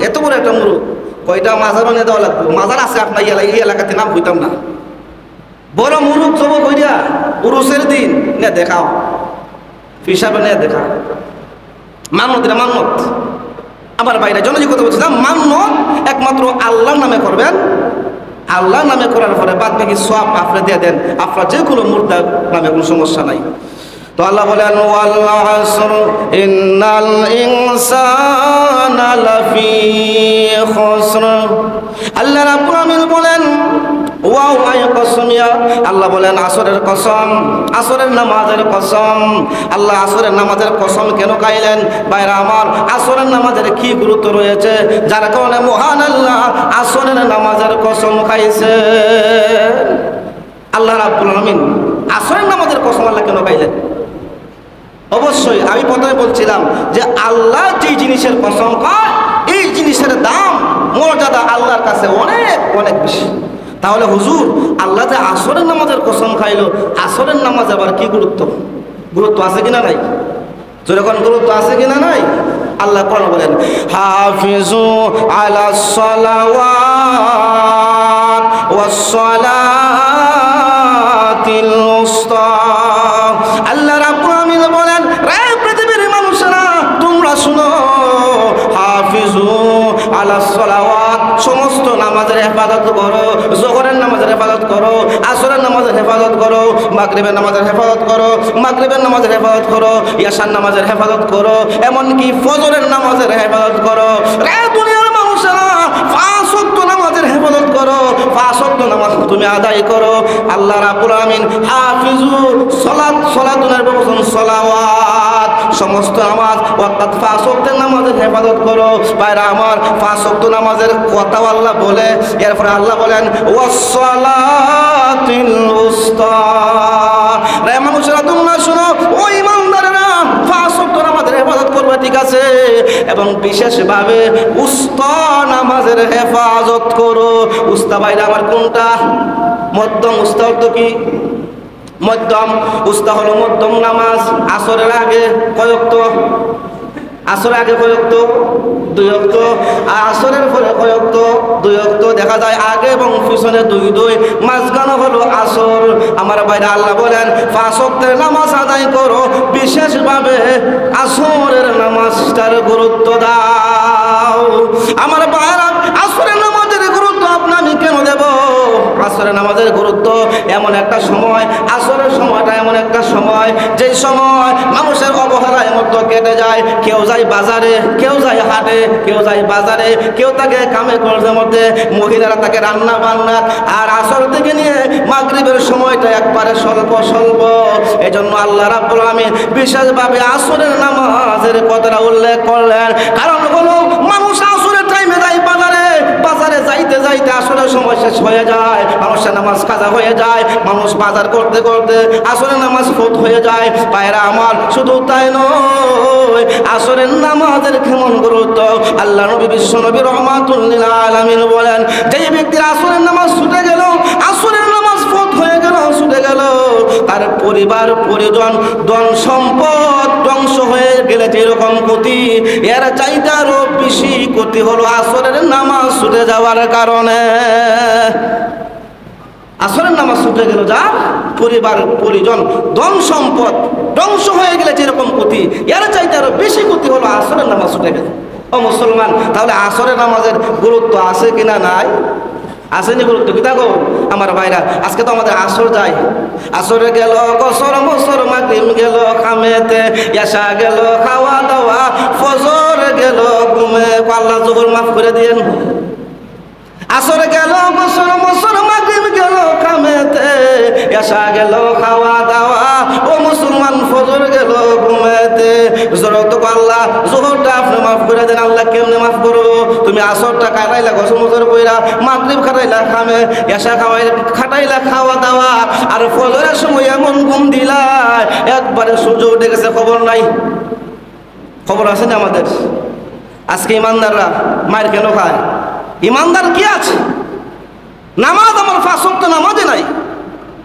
এত বড় একটা মুরু, কয়টা মাজার বানিয়ে দেওয়া লাগবে? মাজার আছে আপনার এই এলাকাতে, নাম হইতাম না। বড় মুরুখ জবক হইয়া উরুসের দিন নে দেখাও, হিসাবে নিয়ে দেখা। মান্নত, এটা মান্নত। আমার বাইরে জন্য যে কথা বলছিলাম, মান্নত একমাত্র আল্লাহর নামে করবেন। আল্লাহর নামে করার পরে বাদ বাকি সব আপনি দিয়ে দেন, আপনার যে কোনো মুর্দার নামে কোনো সমস্যা নাই। তো আল্লাহ বলেন, ওয়াল আসর ইন্নাল ইনসানা লাফি খুসর। আল্লাহ রাব্বুল আমিন বলেন, ওয়াও আই কসমিয়া, আল্লাহ বলেন আসরের কসম, আসরের নামাজের কসম। আল্লাহ আসরের নামাজের কসম কেন খাইলেন? ভাইরা আমার, আসরের নামাজের কি গুরুত্ব রয়েছে, যার কারণে মহান আল্লাহ আসরের নামাজের কসম খাইছে। আল্লাহ রাব্বুল আমিন আসরের নামাজের কসম আল্লাহ কেন খাইলেন? অবশ্যই আমি প্রথমে বলছিলাম যে আল্লাহ যে জিনিসের কসম খায়, এই জিনিসের দাম মর্যাদা আল্লাহর কাছে অনেক অনেক বেশি। তাহলে হুজুর, আল্লাহ যে আসরের নামাজের কসম খাইলো, আসরের নামাজ আবার কি গুরুত্ব? গুরুত্ব আছে কিনা নাই? যেরকম গুরুত্ব আছে কিনা নাই? আল্লাহ কোরআনে বলেন, হাফিজু আলাস সালাওয়াত ওয়াস সালাতিল উসতা। আল্লাহ রাব্বুল আমিন বলেন, রে পৃথিবীর মানুষেরা তোমরা শুনো, হাফিজু আলাস সালাওয়াত, সমস্ত নামাজের হেফাজত করো। যোহরের নামাজের হেফাজত করো, আসরের নামাজের হেফাজত করো, মাগরিবের নামাজের হেফাজত করো, মাগরিবের নামাজের হেফাজত করো, ইয়াশার নামাজের হেফাজত করো, এমনকি ফজরের নামাজের হেফাজত করো। রে দুনিয়ার মানুষেরা 5 ওয়াক্ত নামাজের হেফাজত করো, 5 ওয়াক্ত নামাজ তুমি আদায় করো। আল্লাহ রাব্বুল আমিন হাফিজু সালাত, সালাতুনের বচন সালাওয়াত, সমস্ত নামাজ অর্থাৎ 5 ওয়াক্তের নামাজের হেফাজত করো। ভাইরা আমার 5 ওয়াক্ত নামাজের কথা আল্লাহ বলে, এরপরে আল্লাহ বলেন ওয়াসসালাতিল উস্তা। রে মানুষেরা তোমরা শোনো, ওই ইমানদারেরা 5 ওয়াক্ত নামাজের হেফাজত করবে, ঠিক আছে, এবং বিশেষভাবে উস্তা নামাজের হেফাজত করো। উস্তা ভাইরা আমার কোনটা? মধ্যম। উস্তা অর্থ কি? মধ্যম। উস্তা হলো মধ্যম নামাজ। আসরের আগে কয় ওয়াক্ত? আসরের আগে কয় ওয়াক্ত? 2 ওয়াক্ত। আর আসরের পরে কয় ওয়াক্ত? 2 ওয়াক্ত। দেখা যায় আগে এবং পিছনে 2 মাঝখানে হলো আসর। আমার ভাইরা আল্লাহ বলেন 5 ওয়াক্তের নামাজ আদায় করো, বিশেষভাবে আসরের নামাজটার গুরুত্ব দাও। আমার ভাইরা আসরের নামাজের গুরুত্ব আমি কেন দেব? আসরের নামাজের গুরুত্ব এমন একটা সময়, আসরের সময়টা এমন একটা সময়, যেই সময় মানুষের অবহেলায় মধ্যে কেটে যায়। কেউ যায় বাজারে, কেউ যায় হাটে, কেউ যায় বাজারে, কেউ তাকে কামে কর্মের মধ্যে, মহিলারা তাকে রান্না বান্না। আর আসর থেকে নিয়ে মাগরিবের সময়টা একবারে স্বল্প স্বল্প। এই জন্য আল্লাহ রাব্বুল আমিন বিশেষভাবে আসরের নামাজের কথাটা উল্লেখ করলেন। কারণ হলো মানুষ আসরের টাইমে যায় বাজারে, বাজারে যাইতে যাইতে আসরের সময় শেষ হয়ে যায়, মানুষের নামাজ কাজা হয়ে যায়, মানুষ বাজার করতে করতে আসরের নামাজ ফৌত হয়ে যায়। পায়রা আমার শুধু তাই নয়, আসরের নামাজের কেমন গুরুত্ব আল্লাহ নবী বিশ্ব নবী রহমাতুল লিল আলামিন বলেন, যেই ব্যক্তির আসরের নামাজ ছুটে গেল, আসরের নামাজ ফৌত হয়ে গেল, ছুটে গেল, তার পরিবার পরিজন ধন সম্পদ ধ্বংস হয়ে গেলে যেরকম ক্ষতি, এর চাইতে আরো বেশি ক্ষতি হলো আসরের নামাজ ছুটে যাওয়ার কারণে। আসরের নামাজ ছুটে গেল, যার পরিবার পরিজন ধন সম্পদ ধ্বংস হয়ে গেলে যেরকম ক্ষতি, এর চাইতে আরো বেশি ক্ষতি হলো আসরের নামাজ ছুটে গেল। ও মুসলমান, তাহলে আসরের নামাজের গুরুত্ব আছে কিনা? নাই। আসেনি গুরুত্ব? কি দেখো আমার ভাইরা, আজকে তো আমাদের আসর যায়, আসরে গেল গসর মসর, মাগরিব গেল খামেতে, এশা গেল খাওয়া দাওয়া, ফজর গেল ঘুমে। আল্লাহ জোহর মাফ করে দিয়েন। আসরে গেল গসর মসর, মাগরিব গেল খামেতে, এশা গেল খাওয়া দাওয়া, ও মুসলমান ফজর গেল ঘুমেতে। জোহর তো আল্লাহ জোহরটা আপনি মাফ করে দেন। আল্লাহ কেমনে মাফ করো? তুমি আসরটা কাটাইলা গসর মসর কইরা, মাগরিব খাটাইলা খামে, এশা খাটাইলা খাওয়া দাওয়া, আর ফজরের সময় এমন ঘুম দিলা একবারে সূর্য উঠে গেছে, খবর নাই। খবর আছে না আমাদের? আজকে ইমানদাররা মায়ের কেন খায়? ইমানদার কি আছে? নামাজ আমার 5 ওয়াক্ত নামাজে নাই,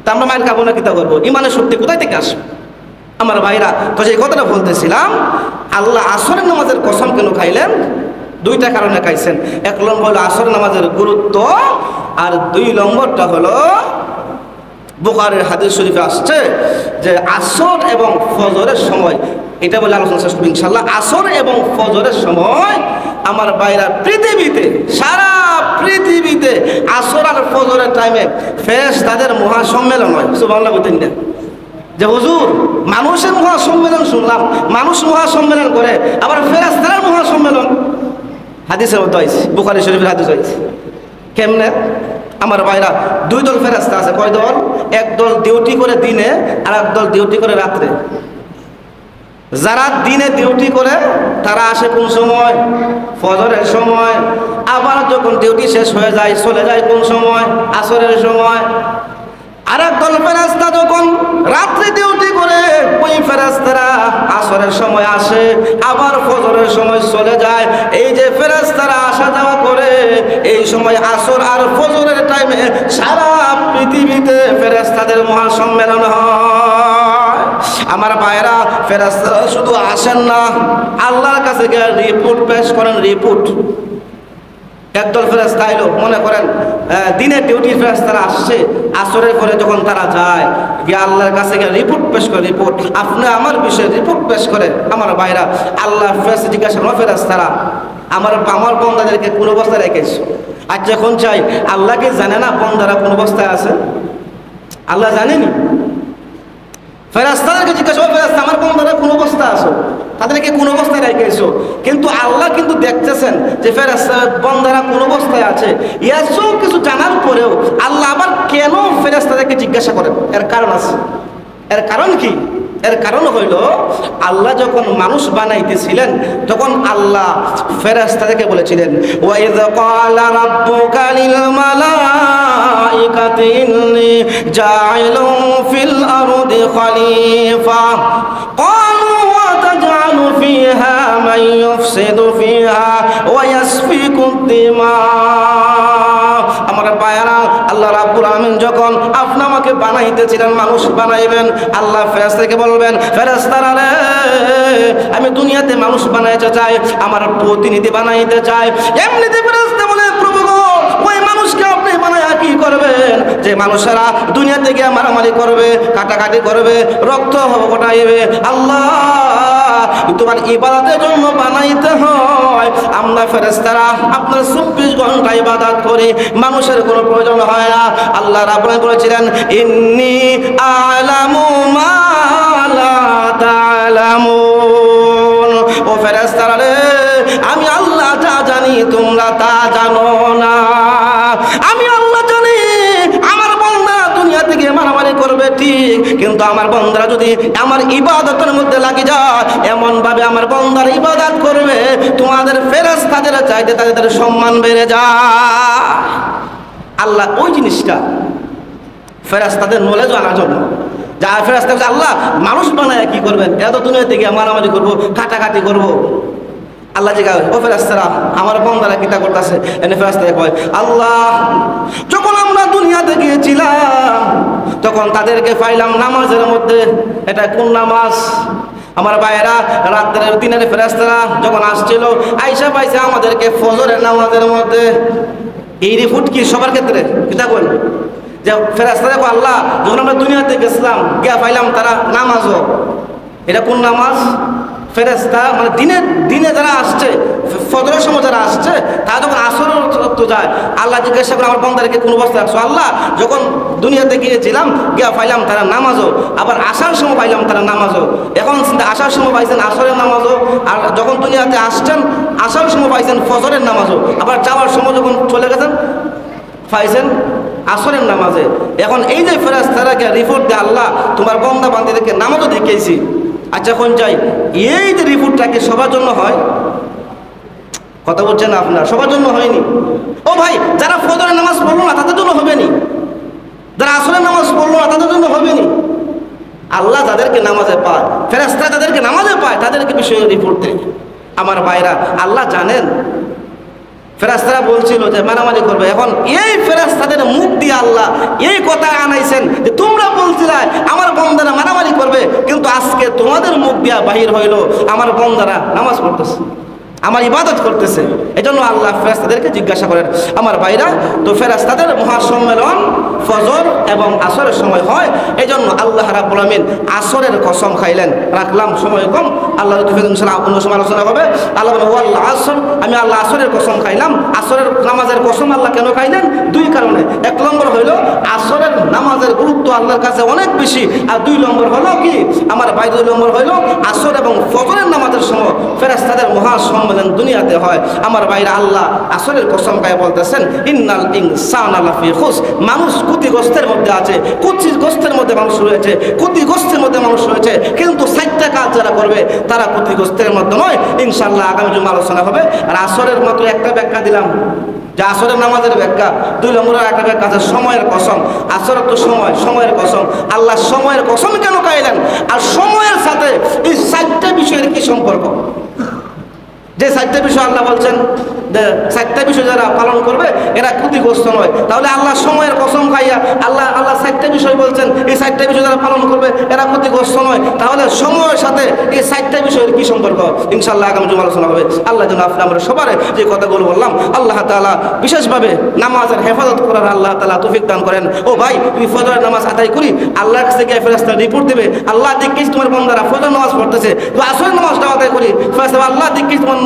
তা আমরা মায়ের খাবো না? কিতা করবো? ইমানের শক্তি কোথায় থেকে আসবে? আমার ভাইরা, তো যে কথাটা বলতেছিলাম, আল্লাহ আসরের নামাজের কসম কেন খাইলেন? 2টা কারণে খাইছেন। 1 নম্বর হলো আসরের নামাজের গুরুত্ব, আর 2 নম্বরটা হলো বুখারীর হাদিস শরীফে আসছে যে আসর এবং ফজরের সময়, এটা বলে আলোচনা শেষ করব ইনশাআল্লাহ। আসর এবং ফজরের সময় আমার ভাইরা পৃথিবীতে, সারা পৃথিবীতে আসর আর ফজরের টাইমে ফেরেশতাদের মহাসম্মেলন হয়। সুবহানাল্লাহ বলতেন না যে হুজুর মানুষের মহাসম্মেলন শুনলাম, মানুষ মহাসম্মেলন করে, আবার ফেরেশতাদের মহাসম্মেলন। হাদিসের মধ্যে আছে, বুখারী শরীফের হাদিস আছে। কেমনে? আমার ভাইরা 2 দল ফেরেশতা আছে। কয় দল? এক দল ডিউটি করে দিনে, আর এক দল ডিউটি করে রাত্রে। যারা দিনে ডিউটি করে তারা আসে কোন সময়? ফজরের সময়। আবার যখন ডিউটি শেষ হয়ে যায় চলে যায় কোন সময়? আসরের সময়। আর এক দল ফেরেশতা যখন রাত্রে ডিউটি করে, ওই ফেরেশতারা আসরের সময় আসে, আবার ফজরের সময় চলে যায়। এই যে ফেরেশতারা আসা যাওয়া করে, এই সময় আসর আর ফজরের টাইমে সারা পৃথিবীতে ফেরেশতাদের মহাসম্মেলন হয়। আমার ভাইরা, ফেরেশতারা শুধু আসেন না, আল্লাহর কাছে গিয়ে রিপোর্ট পেশ করেন। রিপোর্ট একদল ফেরেশতা এলো, মনে করেন দিনের ডিউটি ফেরেশতারা আসছে, আসরের পরে যখন তারা যায় গিয়ে আল্লাহর কাছে গিয়ে রিপোর্ট পেশ করে, রিপোর্ট আপনি আমার বিষয়ে রিপোর্ট পেশ করে। আমার ভাইরা, আল্লাহ ফেরেশতা জিজ্ঞাসা করে, ফেরেশতারা আমার বন্দাদেরকে কোন অবস্থায় রেখেছ? আজ যখন চাই, আল্লাহ কি জানে না বন্দারা কোন অবস্থায় আছে? আল্লাহ জানেনি? ফেরেশতাদেরকে জিজ্ঞাসা করে, ফেরেশতা আমার বন্দারা কোন অবস্থায় আছো, তাদেরকে কোন অবস্থায় রেখেছো? কিন্তু আল্লাহ কিন্তু দেখতেছেন যে ফেরেশতা বন্দারা কোন অবস্থায় আছে। এসব কিছু জানার পরেও আল্লাহ আবার কেন ফেরেশতাদেরকে জিজ্ঞাসা করেন? এর কারণ আছে। এর কারণ কি? এর কারণ হইল আল্লাহ যখন মানুষ বানাইতেছিলেন তখন আল্লাহ ফেরেশতাদেরকে বলেছিলেন ওয়াইয ক্বালা রাব্বুকা লিল মালাইকাতি ইন্নী জাইলুন ফিল আরদি খলিফা ক্বালু ওয়াতাজআলু ফিহা মান ইউফসিদু ফিহা ওয়া ইয়াসফিকুদ দিমা। আমার পায়রা আল্লাহ রাব্বুল আলামিন যখন আপনি আমাকে বানাইতেছিলেন মানুষ বানাইবেন, আল্লাহ ফেরেশতাকে বলবেন ফেরেশতারা রে আমি দুনিয়াতে মানুষ বানাইতে চাই, আমার প্রতিনিধি বানাইতে চাই। এমনিতে ফেরেশতা বলে প্রভু গো ওই মানুষকে আপনি বানায়া কি করবেন যে মানুষেরা দুনিয়াতে গিয়ে মারামারি করবে, কাটাকাটি করবে, রক্ত ঘটাইবে। আল্লাহ তোমার ইবাদতের জন্য বানাইতে হয়। আমরা ফেরেশতারা আপনার 24 ঘন্টা ইবাদত করি, মানুষের কোনো প্রয়োজন হয় না। আল্লাহ রাব্বুল আলামিন বলেছিলেন ইন্নী আ'লামু মা লা তা'লামুন। ও ফেরেশতারা রে আমি আল্লাহ যা জানি তোমরা তা জানো না। আমি আল্লাহ জানি আমার বান্দা দুনিয়া থেকে মারামারি করবে ঠিক, কিন্তু আমার বান্দারা যদি আমার ইবাদতের মধ্যে লাগি যায়, এমন ভাবে আমার বান্দার ইবাদত করবে তোমাদের ফেরেশতাদের চাইতে তাদের সম্মান বেড়ে যায়। আল্লাহ ওই জিনিসটা ফেরেশতাদের নলেজ আনার জন্য, যা ফেরেশতা বলছে আল্লাহ মানুষ বানায় কি করবেন, এত দুনিয়া থেকে মারামারি করবো, কাটাকাটি করবো। আল্লাহ জিজ্ঞাসা ও ফেরেশতারা আমার বান্দারা কিতা করতেছে, এনে ফেরেশতা কয় আল্লাহ যখন আমরা দুনিয়াতে গিয়েছিলাম তখন তাদেরকে পাইলাম নামাজের মধ্যে। এটা কোন নামাজ? আমার ভাইয়েরা রাতের দিনের ফেরেশতারা যখন আসছিল আয়েশা পাইছে আমাদেরকে ফজরের নামাজের মধ্যে। এই রিপোর্ট কি সবার ক্ষেত্রে কিতা বল যে ফেরেশতারা কয় আল্লাহ যখন আমরা দুনিয়াতে গেছিলাম গিয়া পাইলাম তারা নামাজও। এটা কোন নামাজ? ফেরেশতা মানে দিনে যারা আসছে, ফজরের সময় যারা আসছে তারা যখন আসর তো যায়, আল্লাহ জিজ্ঞাসা করে আমার বান্দাদেরকে কোন অবস্থায় রাখছো? আল্লাহ যখন দুনিয়াতে গিয়েছিলাম গিয়া পাইলাম তারা নামাজও, আবার আসার সময় পাইলাম তারা নামাজও। এখন আসার সময় পাইছেন আসরের নামাজও, আর যখন দুনিয়াতে আসছেন আসার সময় পাইছেন ফজরের নামাজও, আবার যাওয়ার সময় যখন চলে গেছেন পাইছেন আসরের নামাজে। এখন এই যে ফেরেশতাকে রিপোর্ট দেয় আল্লাহ তোমার বান্দা বান্দীদেরকে নামাজও দেখিয়েছি। আচ্ছা কোন চাই এই যে রিপোর্টটাকে সবার জন্য হয়? কথা বলছেন আপনার, সবার জন্য হয়নি। ও ভাই যারা ফজরের নামাজ পড়লো না তাদের জন্য হবে নি, যারা আসরের নামাজ পড়লো না তাদের জন্য হবে নি। আল্লাহ যাদেরকে নামাজে পায়, ফেরেশতা যাদেরকে নামাজে পায় তাদেরকে বিষয়ে রিপোর্ট দেয়। আমার ভাইরা আল্লাহ জানেন ফেরেশতারা বলছিল যে মারামারি করবে, এখন এই ফেরেশতাদের মুখ দিয়ে আল্লাহ এই কথা আনাইছেন যে তোমরা বলছিলে আমার বান্দারা মারামারি করবে, কিন্তু আজকে তোমাদের মুখ দিয়া বাহির হইল আমার বান্দারা নামাজ পড়তেছে, আমার ইবাদত করতেছে। এজন্য আল্লাহ ফেরেশতাদেরকে জিজ্ঞাসা করেন। আমার ভাইরা তো ফেরেশতাদের মহাসম্মেলন ফজর এবং আসরের সময় হয়, এজন্য আল্লাহ রাব্বুল আলামিন আসরের কসম খাইলেন। রাখলাম সময় কম, আল্লাহ ইনশাআল্লাহ অন্য সময় আলোচনা হবে। আল্লাহ বলেন আসর, আমি আল্লাহ আসরের কসম খাইলাম। আসরের নামাজের কসম আল্লাহ কেন খাইলেন? দুই কারণে। এক নম্বর হইল আসরের নামাজের গুরুত্ব আল্লাহর কাছে অনেক বেশি, আর দুই নম্বর হলো কি আমার ভাই, দুই নম্বর হইল আসর এবং ফজরের নামাজের সময় ফেরেশতাদের মহাসম্মেলন দুনিয়াতে হয়। আমার ভাইরা আল্লাহ আসরের কসম খায় বলতেছেন ইন্নাল ইনসানা লাফি খুস, মানুষ ক্ষতিগ্রস্তের মধ্যে আছে, ক্ষতিগ্রস্তের মধ্যে মানুষ রয়েছে, ক্ষতিগ্রস্তের মধ্যে মানুষ রয়েছে, কিন্তু 4টা কাজ যারা করবে তারা ক্ষতিগ্রস্তের মধ্যে নয়। ইনশাআল্লাহ আগামী জুমা আলোচনা হবে। আর আসরের মাত্র একটা ব্যাখ্যা দিলাম যে আসরের নামাজের ব্যাখ্যা। দুই নম্বরের একটা ব্যাখ্যা আছে সময়ের কসম। আসরের তো সময়ের কসম। আল্লাহ সময়ের কসম কেন খাইলেন? আর সময়ের সাথে এই 4টা বিষয়ের কি সম্পর্ক? যে 4টা বিষয় আল্লাহ বলছেন যে 4টা বিষয় যারা পালন করবে এরা ক্ষতিগ্রস্ত নয়, তাহলে আল্লাহ সময়ের কসম খাইয়া আল্লাহ 4টা বিষয় বলছেন, এই 4টা বিষয় যারা পালন করবে এরা ক্ষতিগ্রস্ত নয়, তাহলে সময়ের সাথে এই 4টা বিষয়ের কি সম্পর্ক? ইনশাআল্লাহ আগামী জুমা আলোচনা হবে। আল্লাহ যেন আমরা সবার যে কথাগুলো বললাম আল্লাহ তাআলা বিশেষভাবে নামাজের হেফাজত করার আল্লাহ তাআলা তৌফিক দান করেন। ও ভাই তুমি ফজরের নামাজ আদায় করি, আল্লাহর কাছে গিয়ে ফেরেশতা রিপোর্ট দেবে আল্লাহ দেখছিস তোমার বান্দারা ফজর নামাজ পড়তেছে, তো আসরের নামাজটা আদায় করি, ফেরেশতা আল্লাহ দেখছিস তোমার